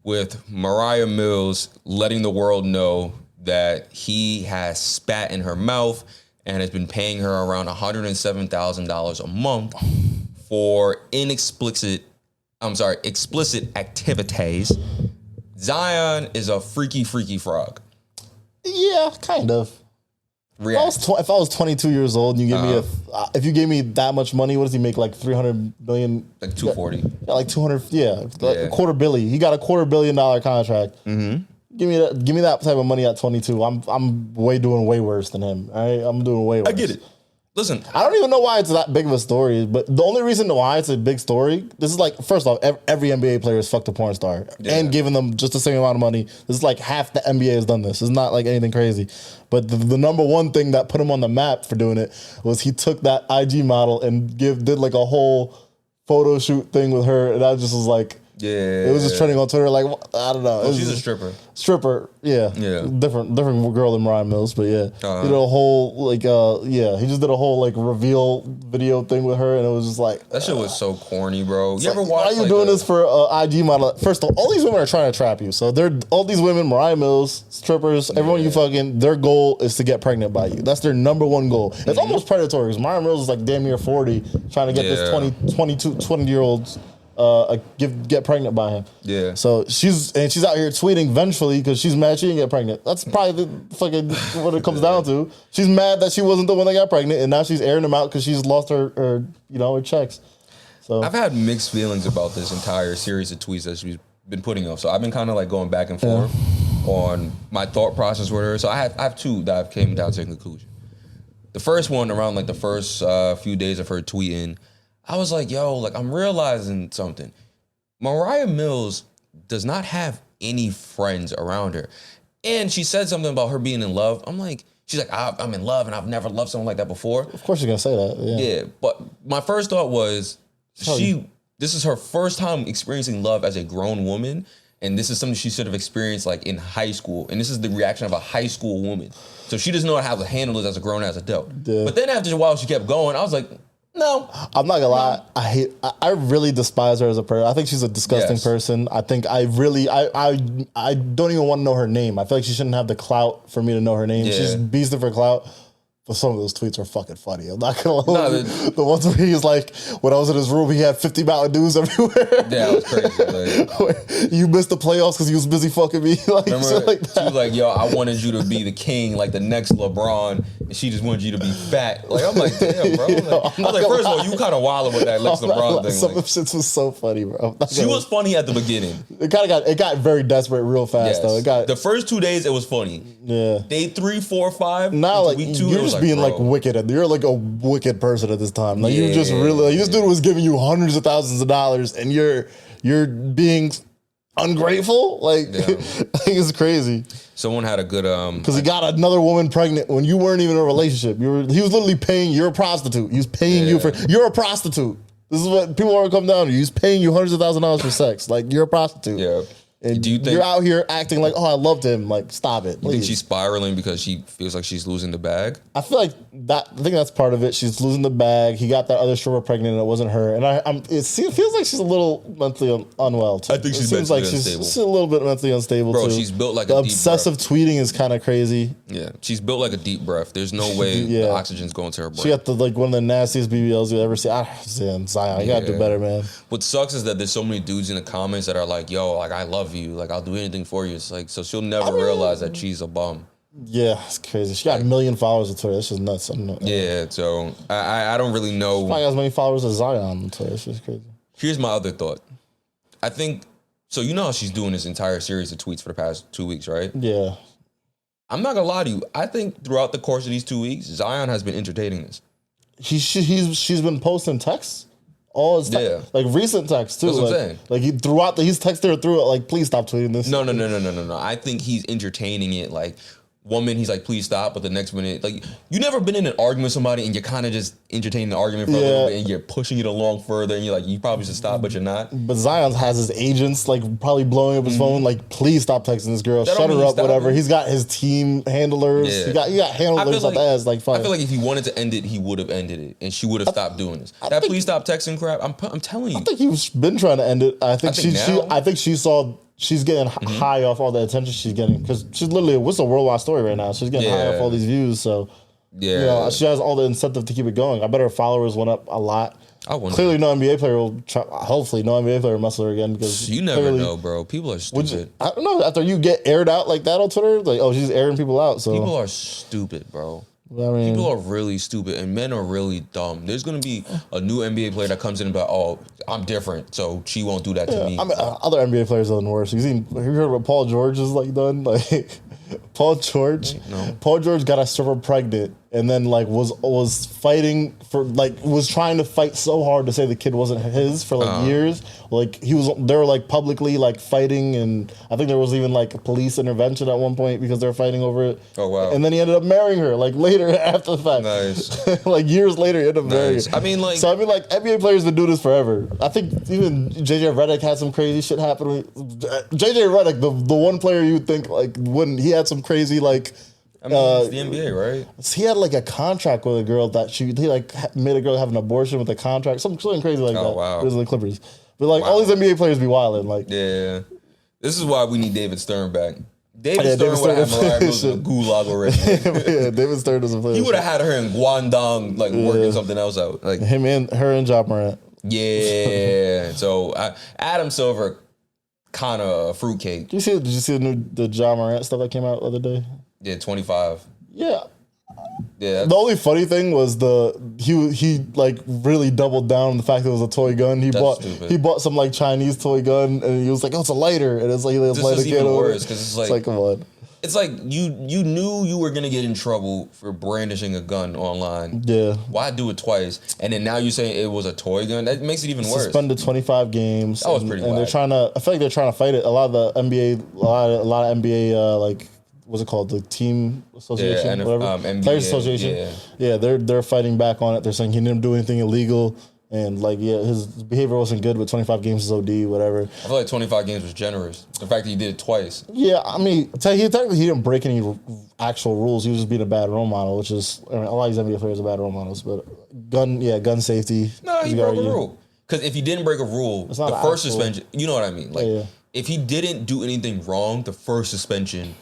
B: with Mariah Mills letting the world know that he has spat in her mouth and has been paying her around $107,000 a month for explicit activities. Zion is a freaky frog.
A: Yeah, kind of. If I was 22 years old and you give me if you gave me that much money, what does he make? Like 300 million?
B: Like 240.
A: Yeah, like 200. Yeah, like a $250 million. He got a $250 million contract. Mm-hmm. Give me that type of money at 22. I'm doing way worse than him. All right, I'm doing way worse.
B: I get it. Listen,
A: I don't even know why it's that big of a story, but the only reason why it's a big story, this is like, first off, every NBA player has fucked a porn star and given them just the same amount of money. This is like half the NBA has done this. It's not like anything crazy. But the number one thing that put him on the map for doing it was he took that IG model and did like a whole photo shoot thing with her, and I just was like, it was just trending on Twitter. Like, I don't know.
B: She's a stripper.
A: Yeah. Different girl than Mariah Mills, but yeah, he did a whole he just did a whole like reveal video thing with her, and it was just like
B: that shit was so corny, bro. You ever watch?
A: Why are you doing this for IG model? First of all these women are trying to trap you. So all these women, Mariah Mills, strippers, everyone you fucking, their goal is to get pregnant by you. That's their number one goal. It's almost predatory because Mariah Mills is like damn near 40, trying to get this 20-year-olds. Get pregnant by him.
B: Yeah.
A: So she's out here tweeting vengefully because she's mad she didn't get pregnant. That's probably the fucking what it comes down to. She's mad that she wasn't the one that got pregnant, and now she's airing them out because she's lost her checks. So
B: I've had mixed feelings about this entire series of tweets that she's been putting up. So I've been kind of like going back and forth on my thought process with her. So I have two that I've came down to a conclusion. The first one around like the first few days of her tweeting, I was like, yo, like I'm realizing something. Mariah Mills does not have any friends around her. And she said something about her being in love. I'm like, she's like, I'm in love and I've never loved someone like that before.
A: Of course you're gonna say that.
B: Yeah, but my first thought was this is her first time experiencing love as a grown woman. And this is something she should have experienced like in high school. And this is the reaction of a high school woman. So she doesn't know how to handle it as a grown-ass adult. Yeah. But then after a while she kept going, I was like, no.
A: I'm not gonna lie. I really despise her as a person. I think she's a disgusting person. I think I don't even want to know her name. I feel like she shouldn't have the clout for me to know her name. She's beasting for clout. But some of those tweets are fucking funny. I'm not gonna lie. The ones where he's like, when I was in his room, he had 50 Mountain Dews everywhere.
B: Yeah, it was crazy. Like,
A: you missed the playoffs because he was busy fucking me. Like,
B: remember,
A: like that.
B: She was like, yo, I wanted you to be the king, like the next LeBron, and she just wanted you to be fat. Like, I'm like, damn, bro. Like, I was like, first of all, you kind of wildin' with that next LeBron thing.
A: Some of the shit was so funny, bro.
B: She was funny at the beginning.
A: It got very desperate real fast, though. It got
B: the first 2 days, it was funny.
A: Yeah.
B: Day 3, 4, 5.
A: Now, like, you're just being like wicked. You're like a wicked person at this time. Like you just really, like, this dude was giving you hundreds of thousands of dollars, and you're being ungrateful. Like it's crazy.
B: Someone had a good
A: because he got another woman pregnant when you weren't even in a relationship. He was literally paying. You're a prostitute. He was paying you for. You're a prostitute. This is what people are come down to. He's paying you hundreds of thousands of dollars for sex. Like you're a prostitute.
B: Yeah.
A: And do you think you're out here acting like, oh, I loved him? Like, stop it.
B: You think she's spiraling because she feels like she's losing the bag?
A: I feel like that. I think that's part of it. She's losing the bag. He got that other stripper pregnant, and it wasn't her. And it feels like she's a little mentally unwell too.
B: I think she's mentally unstable.
A: She's a little bit mentally unstable too.
B: Bro, she's built like
A: the
B: a deep
A: obsessive
B: breath.
A: tweeting is kind of crazy.
B: Yeah, she's built like a deep breath. There's no way the oxygen's going to her brain.
A: She got one of the nastiest BBLs you ever see. Zion, you gotta do better, man.
B: What sucks is that there's so many dudes in the comments that are like, "Yo, like I love you, like I'll do anything for you." It's like, so she'll never realize that she's a bum.
A: Yeah, it's crazy. She got 1 million followers on Twitter. That's just nuts.
B: Yeah, so I don't really know.
A: She probably has as many followers as Zion on Twitter. It's just crazy.
B: Here's my other thought. I think so. You know how she's doing this entire series of tweets for the past 2 weeks, right?
A: Yeah.
B: I'm not gonna lie to you. I think throughout the course of these 2 weeks, Zion has been entertaining this.
A: She's been posting texts. All his like recent texts too.
B: That's what
A: like,
B: I'm saying.
A: Like he's texted her through it. Like, please stop tweeting this.
B: No. I think he's entertaining it. Like 1 minute he's like, please stop, but the next minute, like, you never been in an argument with somebody and you're kind of just entertaining the argument for a little bit and you're pushing it along further and you're like, you probably should stop, but you're not.
A: But Zion has his agents like probably blowing up his phone, like, please stop texting this girl, shut her up, whatever. He's got his team handlers. He got handlers up ass. Like, fine.
B: I feel like if he wanted to end it, he would have ended it and she would have stopped doing this. Please stop texting crap. I'm telling you.
A: I think he's been trying to end it. I think she saw. She's getting high off all the attention she's getting because she's literally, what's a worldwide story right now? She's getting high off all these views, so she has all the incentive to keep it going. I bet her followers went up a lot. Clearly, no NBA player will try. Hopefully, no NBA player will mess with her again because
B: you never know, bro. People are stupid.
A: I don't know. After you get aired out like that on Twitter, like, oh, she's airing people out. So
B: people are stupid, bro.
A: I mean,
B: people are really stupid and men are really dumb. There's going to be a new NBA player that comes in and be like, oh, I'm different, so she won't do that to me.
A: I mean, other NBA players are the worst. Have you heard what Paul George is like done? Like, Paul George.
B: No.
A: Paul George got a stripper pregnant, and then like was fighting for like was trying to fight so hard to say the kid wasn't his for like years. Like they were like publicly like fighting, and I think there was even like a police intervention at one point because they were fighting over it.
B: Oh wow!
A: And then he ended up marrying her like later after the fact.
B: Nice.
A: Like years later, he ended up marrying her.
B: I mean, like
A: NBA players been doing this forever. I think even JJ Redick had some crazy shit happen. JJ Redick, the one player you'd think like wouldn't, he had some crazy like.
B: I mean, it's the NBA, right?
A: He had like a contract with a girl that he like made a girl have an abortion with a contract, something crazy like that.
B: Oh wow!
A: It was in the Clippers, but like all these NBA players be wilding. Like
B: yeah, this is why we need David Stern back. David Stern would have had Mariah Rose in a gulag already.
A: Yeah, David Stern doesn't play.
B: He would have had her in Guangdong, like working something else out. Like
A: him and her and Ja Morant.
B: Yeah. So Adam Silver, kind of a fruitcake.
A: Did you see the Ja Morant stuff that came out the other day?
B: Yeah, 25.
A: Yeah.
B: Yeah.
A: The only funny thing was he like really doubled down on the fact that it was a toy gun. He bought some like Chinese toy gun, and he was like, "Oh, it's a lighter," and it's like
B: this
A: light
B: is even worse because it's like
A: come on.
B: It's like you knew you were gonna get in trouble for brandishing a gun online.
A: Yeah.
B: Why do it twice? And then now you're saying it was a toy gun? That makes it even worse.
A: Suspended 25 games.
B: That was pretty
A: and
B: whack.
A: they're trying to. I feel like they're trying to fight it. A lot of the NBA, a lot of NBA like. What's it called? The team association, whatever.
B: NBA,
A: Players Association. Yeah, they're fighting back on it. They're saying he didn't do anything illegal, and like his behavior wasn't good. But 25 games is OD, whatever.
B: I feel like 25 games was generous. The fact that he did it twice.
A: Yeah, I mean, technically he didn't break any actual rules. He was just being a bad role model, which is a lot of these NBA players are bad role models. But gun safety.
B: No, he broke a rule. Because if he didn't break a rule, the first suspension, you know what I mean? Like if he didn't do anything wrong, the first suspension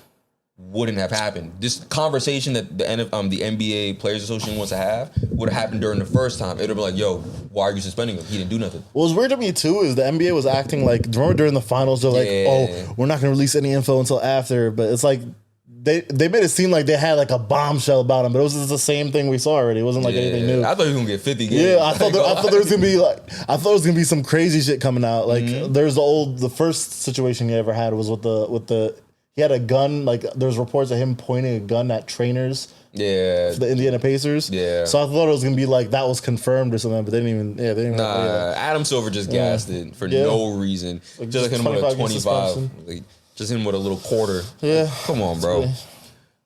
B: wouldn't have happened. This conversation that the NBA Players Association wants to have would have happened during the first time. It would be like, yo, why are you suspending him? He didn't do nothing.
A: What was weird to me too is the NBA was acting like, remember during the finals, they're like, oh, we're not going to release any info until after. But it's like, they made it seem like they had like a bombshell about him, but it was just the same thing we saw already. It wasn't like anything new.
B: I thought he was gonna get 50 games.
A: Yeah, I thought there was gonna be some crazy shit coming out. Like there's the first situation he ever had was with the he had a gun. Like there's reports of him pointing a gun at trainers.
B: Yeah,
A: for the Indiana Pacers.
B: Yeah,
A: so I thought it was gonna be like that was confirmed or something, but they didn't even.
B: Nah, Adam Silver just gassed it for no reason. Like just like him with a 25. Like, just him with a little quarter.
A: Yeah,
B: like, come on, bro.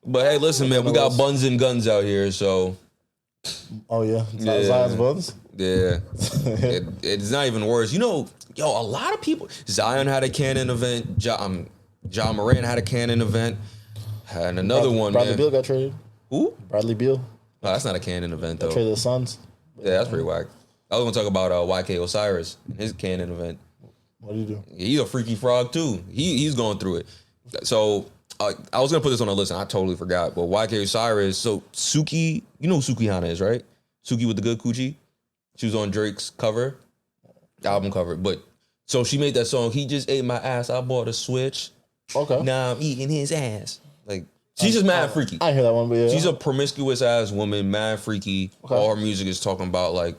B: But hey, listen, man, we got Buns and Guns out here, so.
A: Oh yeah, Zion's Buns.
B: Yeah, it's not even worse. You know, a lot of people. Zion had a Canon event. Ja Morant had a Canon event. And another one,
A: Bradley
B: man.
A: Beal got traded.
B: Who?
A: Bradley Beal.
B: No, that's not a Canon event, though.
A: Traded the Suns.
B: Yeah, that's pretty whack. I was going to talk about YK Osiris and his Canon event.
A: What do you do?
B: He's a freaky frog, too. He's going through it. So, I was going to put this on a list, and I totally forgot. But YK Osiris, so Suki, you know who Suki Hana is, right? Suki with the good coochie. She was on Drake's album cover. But, so she made that song, He Just Ate My Ass, I Bought a Switch.
A: Okay.
B: Now I'm eating his ass. Like, she's just mad freaky.
A: I hear that one, but yeah.
B: She's a promiscuous ass woman, mad freaky. Okay. All her music is talking about like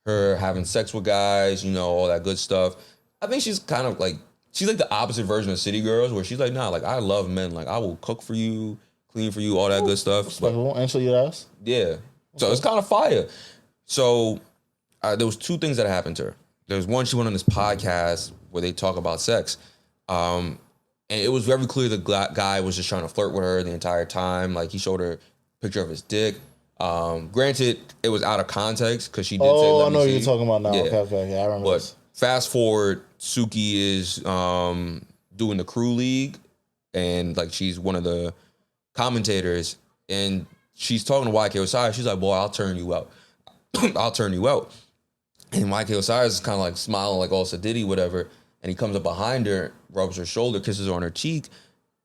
B: her having sex with guys, all that good stuff. I think she's kind of like, she's like the opposite version of City Girls, where she's like, nah, like I love men. Like I will cook for you, clean for you, all that good stuff.
A: Like won't answer your ass?
B: Yeah. Okay. So it's kind of fire. So there was two things that happened to her. There's one, she went on this podcast where they talk about sex. And it was very clear the guy was just trying to flirt with her the entire time. Like, he showed her a picture of his dick. Granted, it was out of context because she did say, let me see.
A: Oh, I know what you're talking about now. Yeah. Okay. Yeah, I remember
B: But
A: this.
B: Fast forward, Suki is doing the Crew League. And, like, she's one of the commentators. And she's talking to YK Osiris. She's like, boy, I'll turn you out. I'll turn you out. And YK Osiris is kind of, like, smiling like all Sadiddy, whatever. And he comes up behind her, rubs her shoulder, kisses her on her cheek.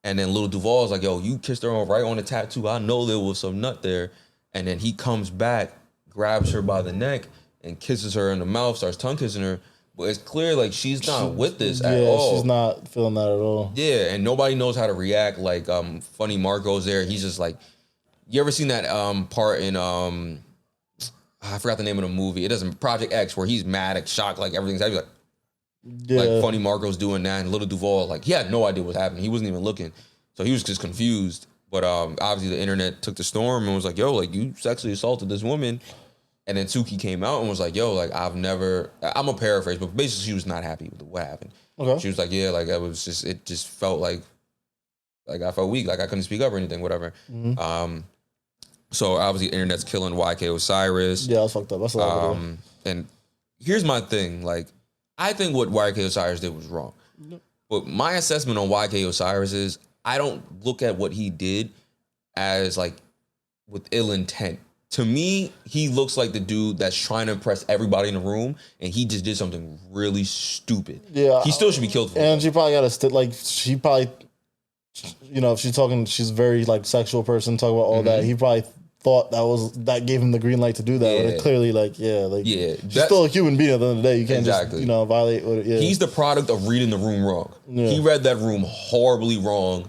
B: And then Lil Duval's like, yo, you kissed her right on the tattoo. I know there was some nut there. And then he comes back, grabs her by the neck, and kisses her in the mouth, starts tongue kissing her. But it's clear, like, she's not with this at all.
A: She's not feeling that at all.
B: Yeah, and nobody knows how to react. Like, Funny Marco's there. He's just like, you ever seen that part in, I forgot the name of the movie. It doesn't, Project X, where he's mad, like, shocked, like, everything's heavy, like,
A: yeah.
B: Like Funny Marco's doing that, and Little Duval, like, he had no idea what was happening. He wasn't even looking. So he was just confused. But obviously the internet took the storm and was like, yo, like you sexually assaulted this woman. And then Suki came out and was like, yo, like I'm a paraphrase, but basically she was not happy with what happened. Okay. She was like, yeah, like it just felt like I felt weak, like I couldn't speak up or anything, whatever. Mm-hmm. So obviously the internet's killing YK Osiris.
A: Yeah, I was fucked up. That's a lot of
B: and here's my thing, like I think what YK Osiris did was wrong. Nope. But my assessment on YK Osiris is I don't look at what he did as like with ill intent. To me, he looks like the dude that's trying to impress everybody in the room, and he just did something really stupid. Yeah, he still should be killed for it.
A: And she probably got to she probably, you know, if she's a very like sexual person, talking about all that. He probably thought that gave him the green light to do that. Yeah. But it clearly, she's still a human being at the end of the day. You can't just violate.
B: He's the product of reading the room wrong. Yeah. He read that room horribly wrong,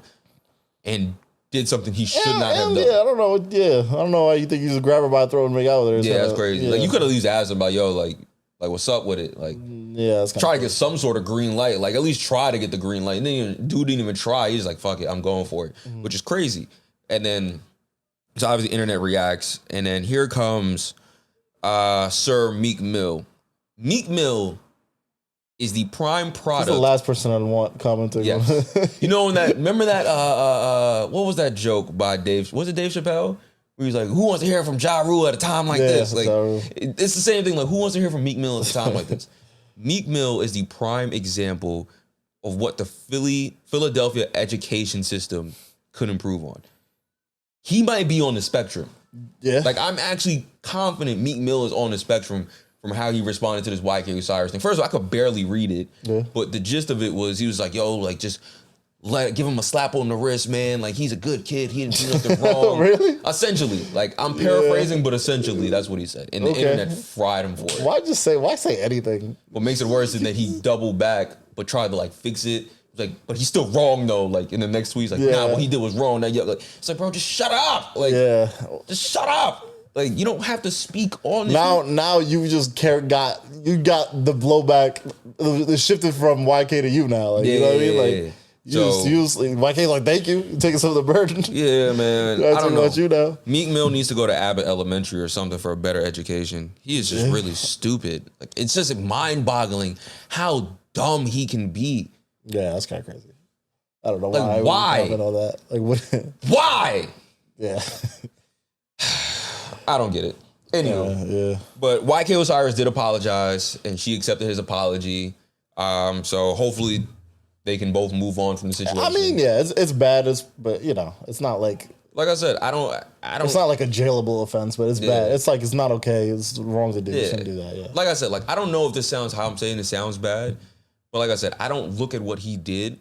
B: and did something he should not have done.
A: Yeah, I don't know. Yeah, I don't know why you think you just grab her by the throat and make out with her.
B: Yeah, that's crazy. Yeah. Like you could at least ask him about, yo, like what's up with it? Like,
A: yeah, that's
B: try to get some sort of green light. Like at least try to get the green light. And then dude didn't even try. He's like, fuck it, I'm going for it, which is crazy. And then so obviously the internet reacts, and then here comes Sir Meek Mill. Meek Mill is the prime product.
A: That's the last person I'd want commenting.
B: Yes. You know remember that what was that joke by Dave? Was it Dave Chappelle? Where he's like, who wants to hear from Ja Rule at a time like this? Like it's the same thing. Like, who wants to hear from Meek Mill at a time like this? Meek Mill is the prime example of what the Philadelphia education system could improve on. He might be on the spectrum. Yeah. Like I'm actually confident Meek Mill is on the spectrum from how he responded to this YK Osiris thing. First of all, I could barely read it, but the gist of it was he was like, yo, like just give him a slap on the wrist, man. Like he's a good kid. He didn't do nothing wrong.
A: Really?
B: Essentially. Like I'm paraphrasing, but essentially that's what he said. And the internet fried him for it.
A: Why say anything?
B: What makes it worse is that he doubled back, but tried to like fix it. Like, but he's still wrong though. Like in the next tweet, he's like, nah, what he did was wrong. Now, like, it's like, bro, just shut up. Like, just shut up. Like you don't have to speak on this.
A: Now you just got the blowback. It shifted from YK to you now. Like, you know what I mean? Like YK like, thank you, you're taking some of the burden.
B: Yeah, man. I don't know.
A: About you now.
B: Meek Mill needs to go to Abbott Elementary or something for a better education. He is just really stupid. Like it's just mind-boggling how dumb he can be.
A: Yeah, that's kind of crazy. I don't know
B: why. Why?
A: And all that. Like what?
B: Why?
A: Yeah.
B: I don't get it. Anyway, but YK Osiris did apologize, and she accepted his apology. So hopefully they can both move on from the situation.
A: I mean, yeah, it's bad, but you know, it's not like
B: I said, I don't.
A: It's not like a jailable offense, but it's bad. It's like it's not okay. It's wrong to do. You shouldn't do that. Yeah.
B: Like I said, like I don't know if this sounds how I'm saying it sounds bad, but like I said, I don't look at what he did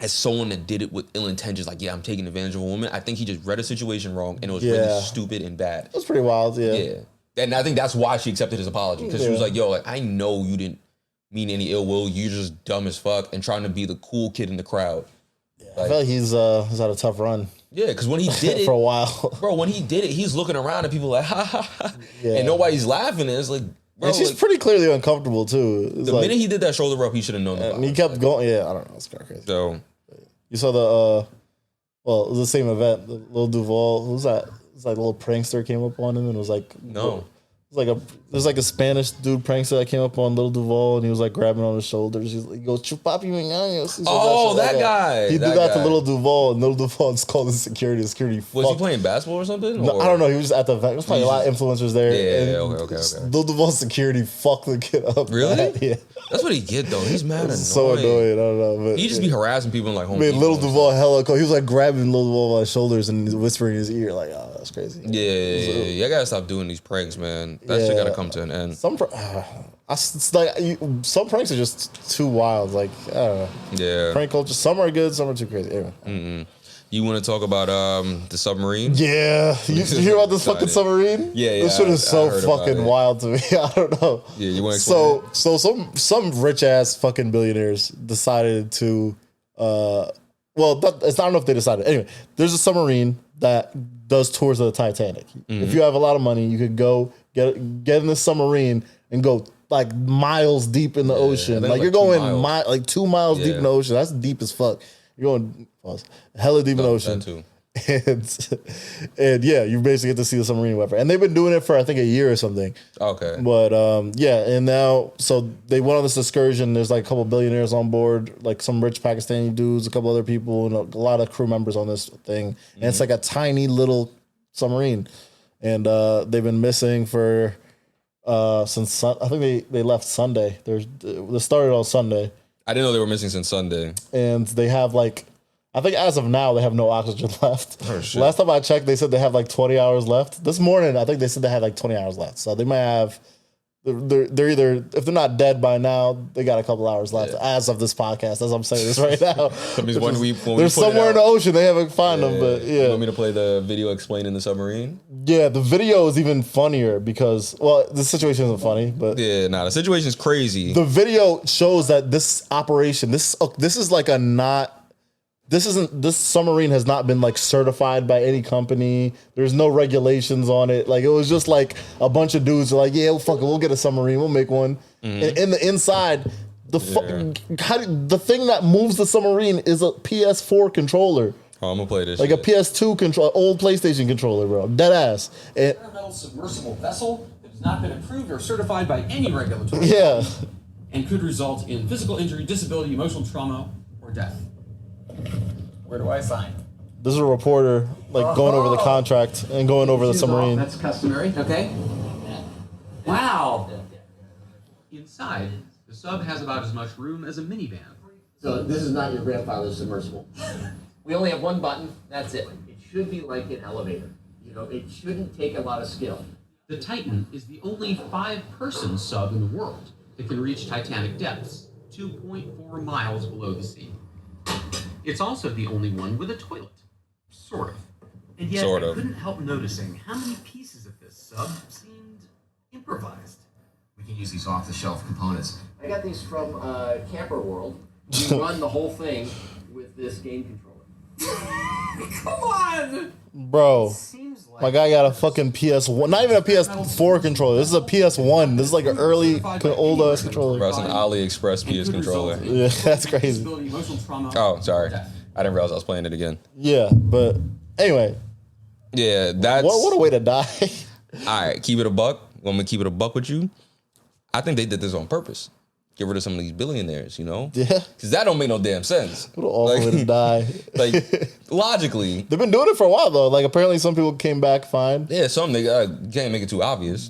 B: as someone that did it with ill intentions, like, I'm taking advantage of a woman. I think he just read a situation wrong, and it was really stupid and bad.
A: It was pretty wild,
B: Yeah. And I think that's why she accepted his apology, because she was like, yo, like, I know you didn't mean any ill will. You're just dumb as fuck and trying to be the cool kid in the crowd.
A: Yeah, like, I feel like he's had a tough run.
B: Yeah, because when he did it...
A: for a while.
B: Bro, when he did it, he's looking around and people like, ha, ha, ha. Yeah. And nobody's laughing. And it's like... Bro,
A: and she's pretty clearly uncomfortable, too.
B: It's the minute he did that shoulder rub, he should have known that.
A: And he kept going. Yeah, I don't know. It's kind of crazy.
B: So...
A: You saw it was the same event. The Lil Duval, who was that? It was like a little prankster came up on him, and it was like,
B: no.
A: There's like a Spanish dude prankster that came up on Lil Duval, and he was like grabbing on his shoulders. He goes, "Chupapi me años."
B: That guy.
A: He did that to Lil Duval, and Lil Duval is called the security.
B: Was he playing basketball or something?
A: No, I don't know. He was just at the event. There was probably a lot of influencers there.
B: Yeah, okay.
A: Lil Duval's security fucked the kid up.
B: Really?
A: Yeah.
B: That's what he get though. He's mad annoying.
A: So annoying. I don't know. But
B: he just be harassing people in like home.
A: Lil Duval hella cool. He was like grabbing Lil Duval by his shoulders and whispering in his ear like, "Oh, that's crazy."
B: Yeah. I gotta stop doing these pranks, man. That shit gotta come to an end.
A: Some pranks are just too wild. Like, I don't know.
B: Yeah.
A: Prank culture. Some are good. Some are too crazy. Anyway.
B: You want to talk about the submarine?
A: Yeah. You hear about this fucking submarine?
B: Yeah.
A: This shit is so fucking wild to me. I don't know.
B: Yeah, you want to explain
A: So some rich ass fucking billionaires decided to I don't know if they decided. Anyway, there's a submarine that does tours of the Titanic. If you have a lot of money, you could go get in the submarine and go like miles deep in the ocean. Like you're going 2 miles deep in the ocean. That's deep as fuck. You're going hella deep in the ocean. and yeah, you basically get to see the submarine weapon. And they've been doing it for I think a year or something.
B: Okay.
A: But yeah, and now so they went on this excursion. There's like a couple billionaires on board, like some rich Pakistani dudes, a couple other people, and a lot of crew members on this thing. And it's like a tiny little submarine, and they've been missing for since I think they left Sunday. They started on Sunday.
B: I didn't know they were missing since Sunday.
A: And they have like, I think as of now, they have no oxygen left.
B: Oh, shit.
A: Last time I checked, they said they have like 20 hours left. This morning, I think they said they had like 20 hours left. So they might have, they're either, if they're not dead by now, they got a couple hours left as of this podcast, as I'm saying this right now.
B: That means when
A: they're somewhere in the ocean. They haven't found them, but yeah.
B: You want me to play the video explaining the submarine?
A: Yeah, the video is even funnier because, well, the situation isn't funny, but
B: Yeah, the situation's crazy.
A: the video shows that this operation, this is like a not. This submarine has not been like certified by any company. There's no regulations on it. Like it was just like a bunch of dudes are like, yeah, well, fuck it, we'll get a submarine, we'll make one. And in the inside, the thing that moves the submarine is a PS4 controller.
B: Oh, I'm gonna play this.
A: Like a PS2 control, old PlayStation controller, bro. Dead ass. And,
C: Experimental submersible vessel that has not been approved or certified by any regulatory
A: yeah.
C: body and could result in physical injury, disability, emotional trauma, or death. Where do I sign?
A: This is a reporter like going over the contract and going over the submarine.
C: That's customary. Okay. Wow. Inside, the sub has about as much room as a minivan.
D: So this is not your grandfather's submersible. We only have one button, that's it. It should be like an elevator. You know, it shouldn't take a lot of skill.
C: The Titan is the only 5-person sub in the world that can reach Titanic depths, 2.4 miles below the sea. It's also the only one with a toilet. Sort of. And yet,
B: Sort
C: I
B: of.
C: couldn't help noticing how many pieces of this sub seemed improvised.
D: We can use these off-the-shelf components. I got these from Camper World. You run the whole thing with this game controller.
C: Come on!
A: Bro,
C: Seems like
A: my guy got a fucking PS1, not even a PS4 controller. This is a PS1. This is like an early, old ass controller.
B: Bro, it's an AliExpress PS controller.
A: Yeah, that's crazy.
C: disability, emotional trauma,
B: Oh, sorry.
C: death.
B: I didn't realize I was playing it again.
A: Yeah, but anyway,
B: Yeah, that's
A: what a way to die.
B: all right. Keep it a buck. Want me to keep it a buck with you? I think they did this on purpose. Get rid of some of these billionaires, you know?
A: Yeah,
B: Because that don't make no damn sense.
A: what an awful way to die.
B: Like, logically,
A: They've been doing it for a while though. Like apparently some people came back fine.
B: yeah, some they can't make it too obvious,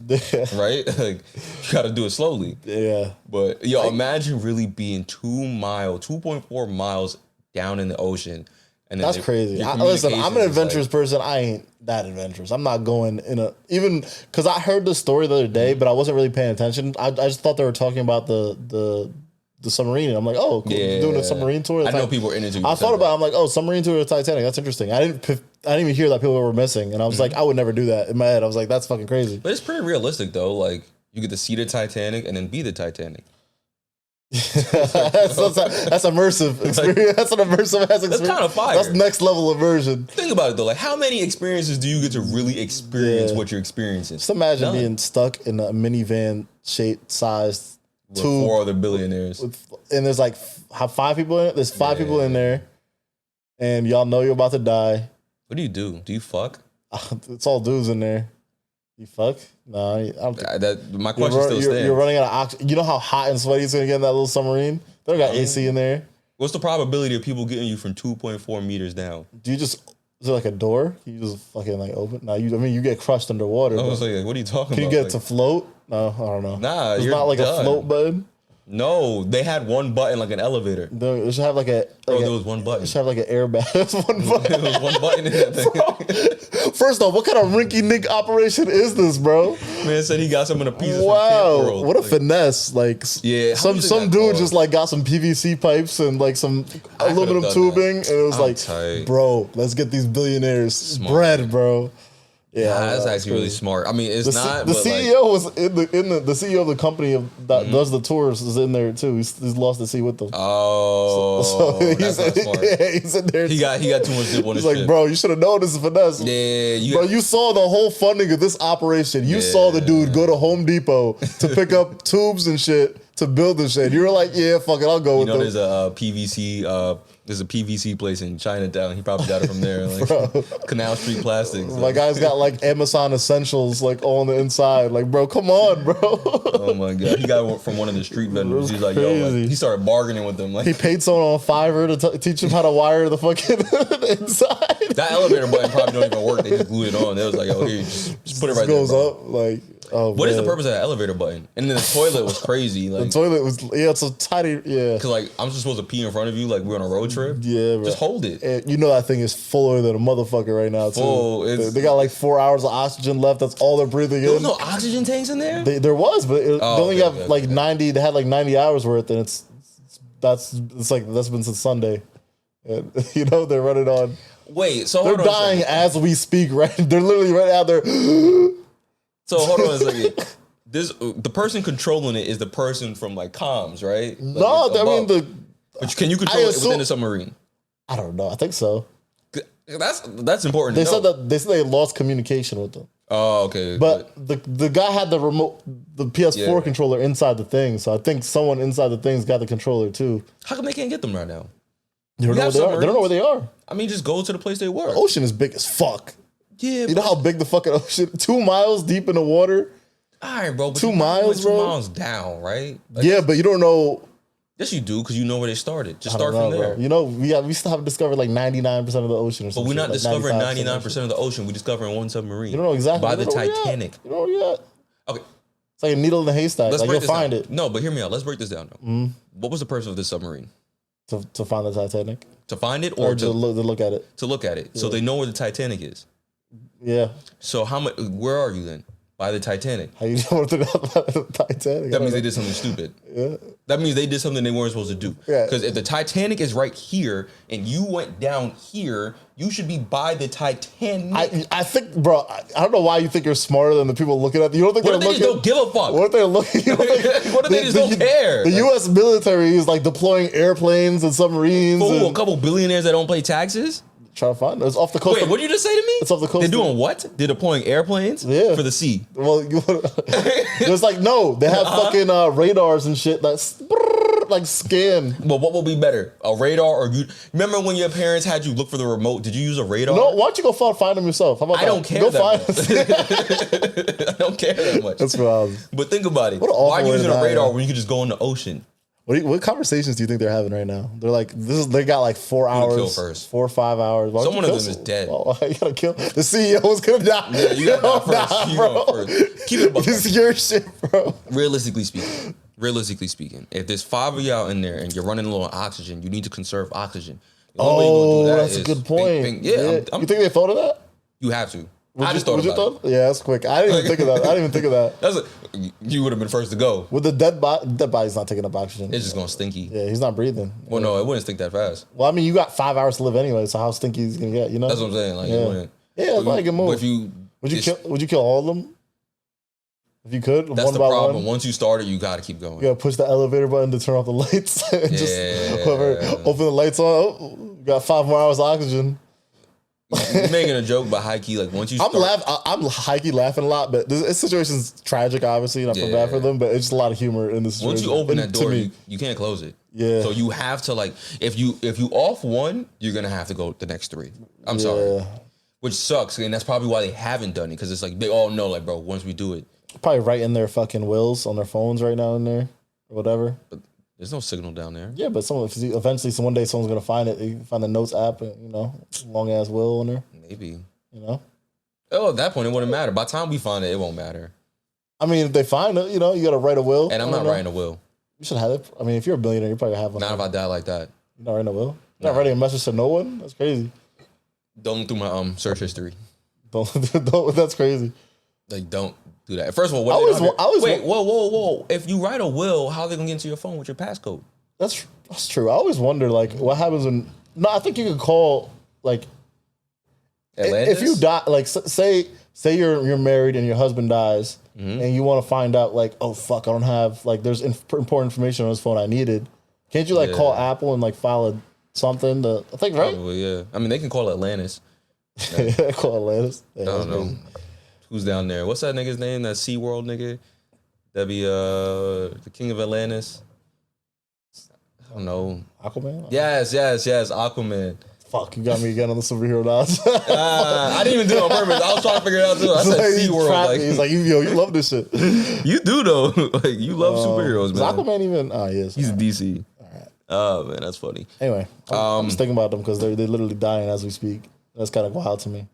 B: right? Like, you got to do it slowly.
A: Yeah,
B: But yo, imagine really being 2.4 miles down in the ocean, and then
A: that's crazy. Listen, I'm an adventurous person. I ain't that adventurous. I'm not going even because I heard the story the other day, but I wasn't really paying attention. I just thought they were talking about the submarine, and I'm like, oh, cool.
B: Yeah.
A: Doing a submarine tour.
B: I know people were into.
A: I thought about it, I'm like, oh, submarine tour of Titanic. That's interesting. I didn't even hear that people were missing, and I was like, I would never do that in my head. I was like, that's fucking crazy.
B: But it's pretty realistic though. Like, you get to see the Titanic and then be the Titanic.
A: that's immersive experience. That's an immersive ass experience.
B: That's kind of fire.
A: That's next level immersion.
B: Think about it though. Like, how many experiences do you get to really experience what you're experiencing?
A: Just imagine
B: None.
A: being stuck in a minivan shaped sized
B: With 4 other billionaires.
A: and there's like 5 people in it. There's 5 people in there, and y'all know you're about to die.
B: What do you do? Do you fuck?
A: It's all dudes in there. You fuck? Nah, I don't think.
B: My question still stands.
A: You're running out of oxygen. You know how hot and sweaty it's gonna get in that little submarine? They don't got AC in there.
B: What's the probability of people getting you from 2.4 meters down?
A: Do you just, is there like a door? You just fucking like open? No, you get crushed underwater.
B: I
A: But
B: was like, what are you talking
A: can you
B: about?
A: get it
B: Like,
A: to float? No, I don't know.
B: Nah,
A: It's
B: you're
A: not like
B: done.
A: a float button.
B: No, they had one button like an elevator.
A: They should have like a.
B: Bro,
A: Like
B: there was one button.
A: It should have like an airbag. There's one
B: There
A: button.
B: was one button in that thing.
A: First off, what kind of rinky-dink operation is this, bro?
B: Man said he got some of the pieces from Camp
A: Wow,
B: World.
A: what a
B: Like,
A: finesse! Like,
B: Yeah, how
A: some
B: much did that
A: dude
B: cost?
A: just like got some PVC pipes and like some aluminum
B: done
A: tubing, and it was
B: I'm
A: like,
B: tight.
A: bro, let's get these billionaires bread, bro. Yeah,
B: Nah, that's
A: it's
B: actually really
A: crazy.
B: smart. I mean, it's not.
A: The
B: but
A: CEO was in the CEO of the company that does the tours is in there too. He's lost the sea with them.
B: Oh,
A: So
B: that's not smart.
A: yeah, he's in there.
B: He got too much dip on his
A: He's like,
B: shit.
A: bro, you should have known this is finesse.
B: Yeah,
A: Bro, you saw the whole funding of this operation. You saw the dude go to Home Depot to pick up tubes and shit to build this shit. You were like, yeah, fuck it, I'll go
B: you
A: with
B: know,
A: them.
B: there's a PVC There's a PVC place in Chinatown. He probably got it from there. Like Canal Street Plastics.
A: My guy's got like Amazon Essentials like all on the inside. Like, bro, come on, bro.
B: Oh my God. He got it from one of the street vendors. He's like, yo, like, he started bargaining with them. Like,
A: he paid someone on Fiverr to teach him how to wire the fucking inside.
B: that elevator button probably don't even work. They just glued it on. They was like, yo, here, just put it right there. It goes up.
A: Like, oh,
B: what is the purpose of that elevator button? And then the toilet was crazy. Like,
A: the toilet was, it's a tiny,
B: Because, like, I'm just supposed to pee in front of you like we're on a road trip.
A: Yeah, bro.
B: Just hold it.
A: And you know that thing is fuller than a motherfucker right now, too.
B: Full.
A: They got like 4 hours of oxygen left. That's all they're breathing in.
B: There was no oxygen tanks in there?
A: There was, but they only have like 90. They had like 90 hours worth, and that's been since Sunday. And, you know, they're running on.
B: Wait, so
A: they're dying as we speak, right? They're literally right out there.
B: So hold on a second. The person controlling it is the person from like comms, right? Like,
A: no, I mean
B: But can you control it within the submarine?
A: I don't know. I think so.
B: That's important.
A: They said they lost communication with them.
B: Oh, okay.
A: But the guy had the remote, the PS4 controller inside the thing, so I think someone inside the thing's got the controller too.
B: How come they can't get them right now?
A: They don't know where they are. They don't know where they are.
B: I mean, just go to the place they were.
A: The ocean is big as fuck.
B: Yeah,
A: you know how big the fucking ocean? 2 miles deep in the water.
B: All right, bro. But
A: 2 miles, bro.
B: 2 miles down, right?
A: Like, yeah, but you don't know.
B: Yes, you do, because you know where they started. Just start from there.
A: Bro. You know, we still haven't discovered like 99% of the ocean or something.
B: But we're not discovering 99% of the ocean. We're discovering one submarine.
A: You don't know exactly.
B: By the Titanic.
A: You know where yet.
B: Okay.
A: It's like a needle in a haystack. Like, you'll find it.
B: No, but hear me out. Let's break this down, though. Mm-hmm. What was the purpose of this submarine?
A: To find the Titanic.
B: To find it or
A: to look at it?
B: To look at it. Yeah. So they know where the Titanic is.
A: Yeah.
B: So where are you then? By the Titanic.
A: How you know about the Titanic?
B: That means they did something stupid.
A: Yeah.
B: That means they did something they weren't supposed to do. Yeah. Because if the Titanic is right here and you went down here, you should be by the Titanic.
A: I think, bro, I don't know why you think you're smarter than the people looking at you. Don't think
B: they're looking. What if they just don't give a fuck?
A: What if they're looking?
B: What if they just don't care?
A: The U.S. military is like deploying airplanes and submarines.
B: A couple billionaires that don't pay taxes?
A: Try to find it. It's off the coast.
B: Wait, what did you just say to me?
A: It's off the coast.
B: They're doing what? They're deploying airplanes?
A: Yeah.
B: For the sea.
A: Well, there's like, no, they have fucking radars and shit that's like scan.
B: Well, what will be better? A radar or you? Remember when your parents had you look for the remote? Did you use a radar?
A: No, why don't you go find them yourself? How about
B: I don't care.
A: Go
B: find
A: them.
B: I don't care that much.
A: That's wild.
B: But think about it. Why are you using a radar when you could just go in the ocean?
A: What conversations do you think they're having right now? They're like, they got like 4 hours,
B: kill first.
A: 4 or 5 hours.
B: Someone of them is dead.
A: Oh, you gotta kill the CEO is gonna die.
B: Yeah, you gotta die first. You
A: bro.
B: First. Keep it above.
A: This is your shit, bro.
B: Realistically speaking, if there's 5 of y'all in there and you're running low on oxygen, you need to conserve oxygen.
A: That's a good point.
B: Yeah,
A: you think they thought of that?
B: You have to.
A: I just thought about it. Yeah, that's quick. I didn't even think of that.
B: You would have been first to go.
A: With the dead body's not taking up oxygen.
B: It's just going stinky.
A: Yeah, he's not breathing.
B: Well, no, it wouldn't stink that fast.
A: Well, I mean, you got 5 hours to live anyway, so how stinky is he going to get, you know?
B: That's what I'm saying. Like,
A: it's not a good move. Would you kill all of them? If you could?
B: That's the problem. Once you started, you got to keep going.
A: You got to push the elevator button to turn off the lights. And just open the lights on. Oh, got 5 more hours of oxygen.
B: You're making a joke, but high key, like once you
A: I'm high key laughing a lot, but this situation's tragic, obviously, and I feel bad for them, but it's just a lot of humor in this situation.
B: Once you open that door, you can't close it.
A: Yeah.
B: So you have to, like, if you off one, you're gonna have to go the next 3. I'm sorry. Which sucks, and that's probably why they haven't done it, because it's like they all know, like, bro, once we do it.
A: Probably right in their fucking wills on their phones right now in there, or whatever.
B: But there's no signal down there.
A: Yeah, but eventually, one day, someone's gonna find it. You find the notes app, and long ass will on there.
B: Maybe.
A: Oh,
B: at that point, it wouldn't matter. By the time we find it, it won't matter.
A: I mean, if they find it, you gotta write a will.
B: And I'm not writing a will.
A: You should have it. I mean, if you're a billionaire, you probably have one.
B: Not if I die like that.
A: You're not writing a will. You're not writing a message to no one. That's crazy.
B: Don't look through my search history.
A: Don't. That's crazy.
B: Like, don't do that. First of all, whoa. If you write a will, how are they gonna get into your phone with your passcode?
A: That's true. I always wonder, like, what happens when? No, I think you could call, like,
B: Atlantis?
A: If you die, like, say you're married and your husband dies, and you want to find out, like, oh fuck, I don't have, like, there's important information on his phone I needed. Can't you, like, call Apple and, like, file something? I think, right?
B: Probably, yeah. I mean, they can call Atlantis.
A: Call Atlantis. Yeah,
B: I don't know. Who's down there? What's that nigga's name? That SeaWorld nigga? That'd be the king of Atlantis. I don't know.
A: Aquaman?
B: Yes, Aquaman.
A: Fuck, you got me again on the superhero knowledge.
B: I didn't even do it on purpose. I was trying to figure it out too. I said SeaWorld. Like,
A: he's like, you love this shit.
B: You do though. Like you love superheroes, man.
A: Is Aquaman even? Oh, he is.
B: He's DC.
A: All right.
B: Oh man, that's funny.
A: Anyway, I'm just thinking about them because they're literally dying as we speak. That's kind of wild to me.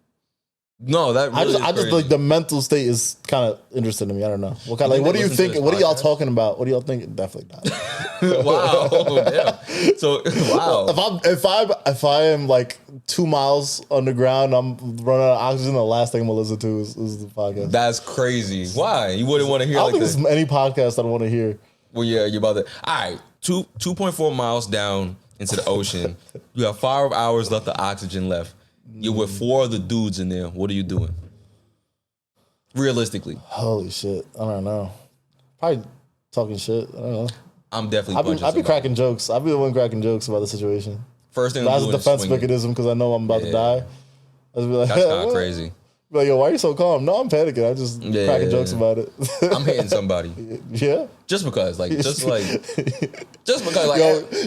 B: No, that really
A: I just like the mental state is kind of interesting to me. I don't know. What kind? Like, what do you think? What are y'all talking about? What do y'all think? Definitely not.
B: Wow. Damn. So wow.
A: If I am like 2 miles underground, I'm running out of oxygen. The last thing I'm gonna listen to is the podcast.
B: That's crazy. Why? You wouldn't want to hear
A: I don't
B: like
A: think
B: this?
A: there's any podcast I don't want to hear.
B: Well, yeah, you're about to. All right, 2.4 miles down into the ocean. You have 5 hours left of oxygen left. You're with 4 other dudes in there. What are you doing? Realistically.
A: Holy shit. I don't know. Probably talking shit. I don't know.
B: I'm definitely
A: I'd be cracking jokes. I'd be the one cracking jokes about the situation.
B: First thing
A: as a defense mechanism because I know I'm about to die. I'd be like,
B: that's kind of crazy.
A: Be like, yo, why are you so calm? No, I'm panicking. I'm just cracking jokes about it.
B: I'm hitting somebody.
A: Yeah?
B: Just because, like.
A: Yo,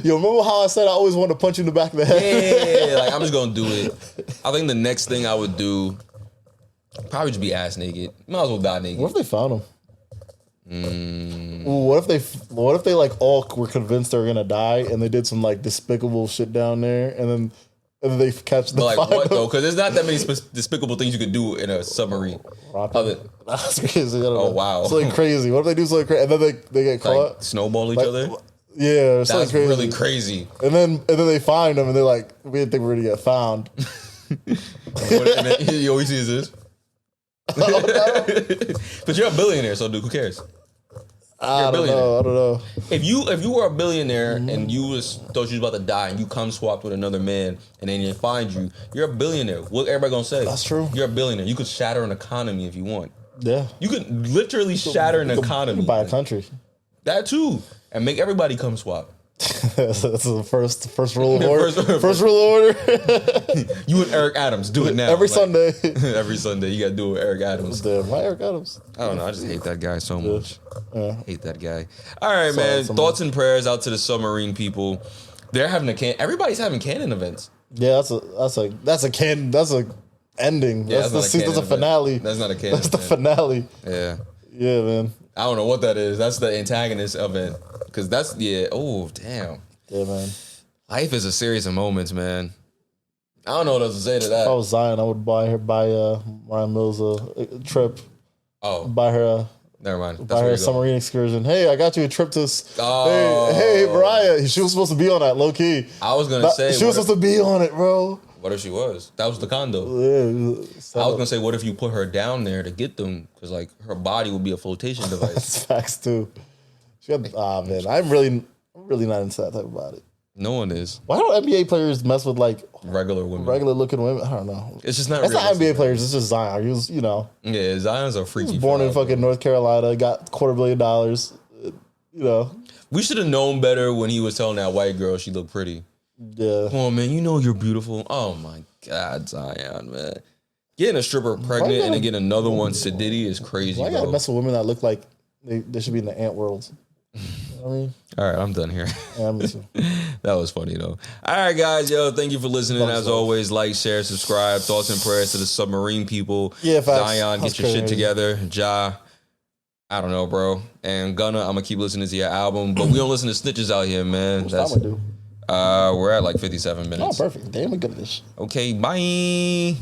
A: remember how I said I always want to punch you in the back of the
B: head? Yeah, like I'm just gonna do it. I think the next thing I would do probably just be ass naked. Might as well die naked.
A: What if they found him? What if they like all were convinced they were gonna die and they did some like despicable shit down there and then they catch the
B: like what though? Because there's not that many despicable things you could do in a submarine.
A: That's crazy.
B: Oh wow,
A: it's like crazy. What if they do something crazy and then they get caught?
B: Like snowball each other.
A: Yeah, it's
B: that's
A: crazy.
B: Really crazy.
A: And then they find them and they're like, we didn't think we were gonna get found.
B: And then you always see this. But you're a billionaire, so dude, who cares?
A: I don't know.
B: If you were a billionaire and you thought you was about to die and you come swapped with another man and then they find you, you're a billionaire. What everybody gonna say?
A: That's true.
B: You're a billionaire. You could shatter an economy if you want.
A: Yeah.
B: You could literally shatter an economy.
A: You could buy a country.
B: That too. And make everybody come swap.
A: That's the first rule of order. First rule of order.
B: You and Eric Adams do it now.
A: Every Sunday.
B: Every Sunday you gotta do it with Eric Adams.
A: Damn, why Eric Adams?
B: I don't know. I just hate that guy so much. Hate that guy. All right, man. Thoughts and prayers out to the submarine people. They're having everybody's having Canon events.
A: Yeah, that's a ending.
B: Yeah,
A: that's a finale.
B: That's not a Canon.
A: That's the finale.
B: Yeah.
A: Yeah, man.
B: I don't know what that is. That's the antagonist event. Because that's, oh, damn.
A: Yeah, man.
B: Life is a series of moments, man. I don't know what else to say to that.
A: If I was Zion, I would buy Ryan Mills a trip.
B: Oh.
A: Buy her
B: never mind.
A: Buy her a submarine excursion. Hey, I got you a trip to... Hey, Mariah. She was supposed to be on that, low key.
B: I was going to say...
A: She was supposed to be on it, bro.
B: What if she was? That was the condo.
A: Yeah,
B: I was gonna say, what if you put her down there to get them? Because like her body would be a flotation device.
A: That's facts too. She got, man, I'm really not into that type of body.
B: No one is.
A: Why don't NBA players mess with like
B: regular women,
A: regular looking women? I don't know.
B: It's just not.
A: That's not NBA players. It's just Zion. He was,
B: Yeah, Zion's a freaky.
A: He was born in fucking North Carolina. Got $250 million.
B: We should have known better when he was telling that white girl she looked pretty.
A: Yeah.
B: Come on, man. You know you're beautiful. Oh my God, Zion, man. Getting a stripper pregnant and then getting another one sedity is crazy.
A: Why you gotta mess with women that look like they should be in the ant world? You know what I mean?
B: All right, I'm done here.
A: Yeah, me too.
B: That was funny though. All right, guys, thank you for listening. As always, like, share, subscribe. Thoughts and prayers to the submarine people.
A: Yeah, facts.
B: Zion, get your shit together. Ja, I don't know, bro. And Gunna, I'm gonna keep listening to your album, but we don't listen to snitches out here, man.
A: That's what I do.
B: We're at like 57 minutes.
A: Oh, perfect. Damn, we good at this.
B: Okay, bye.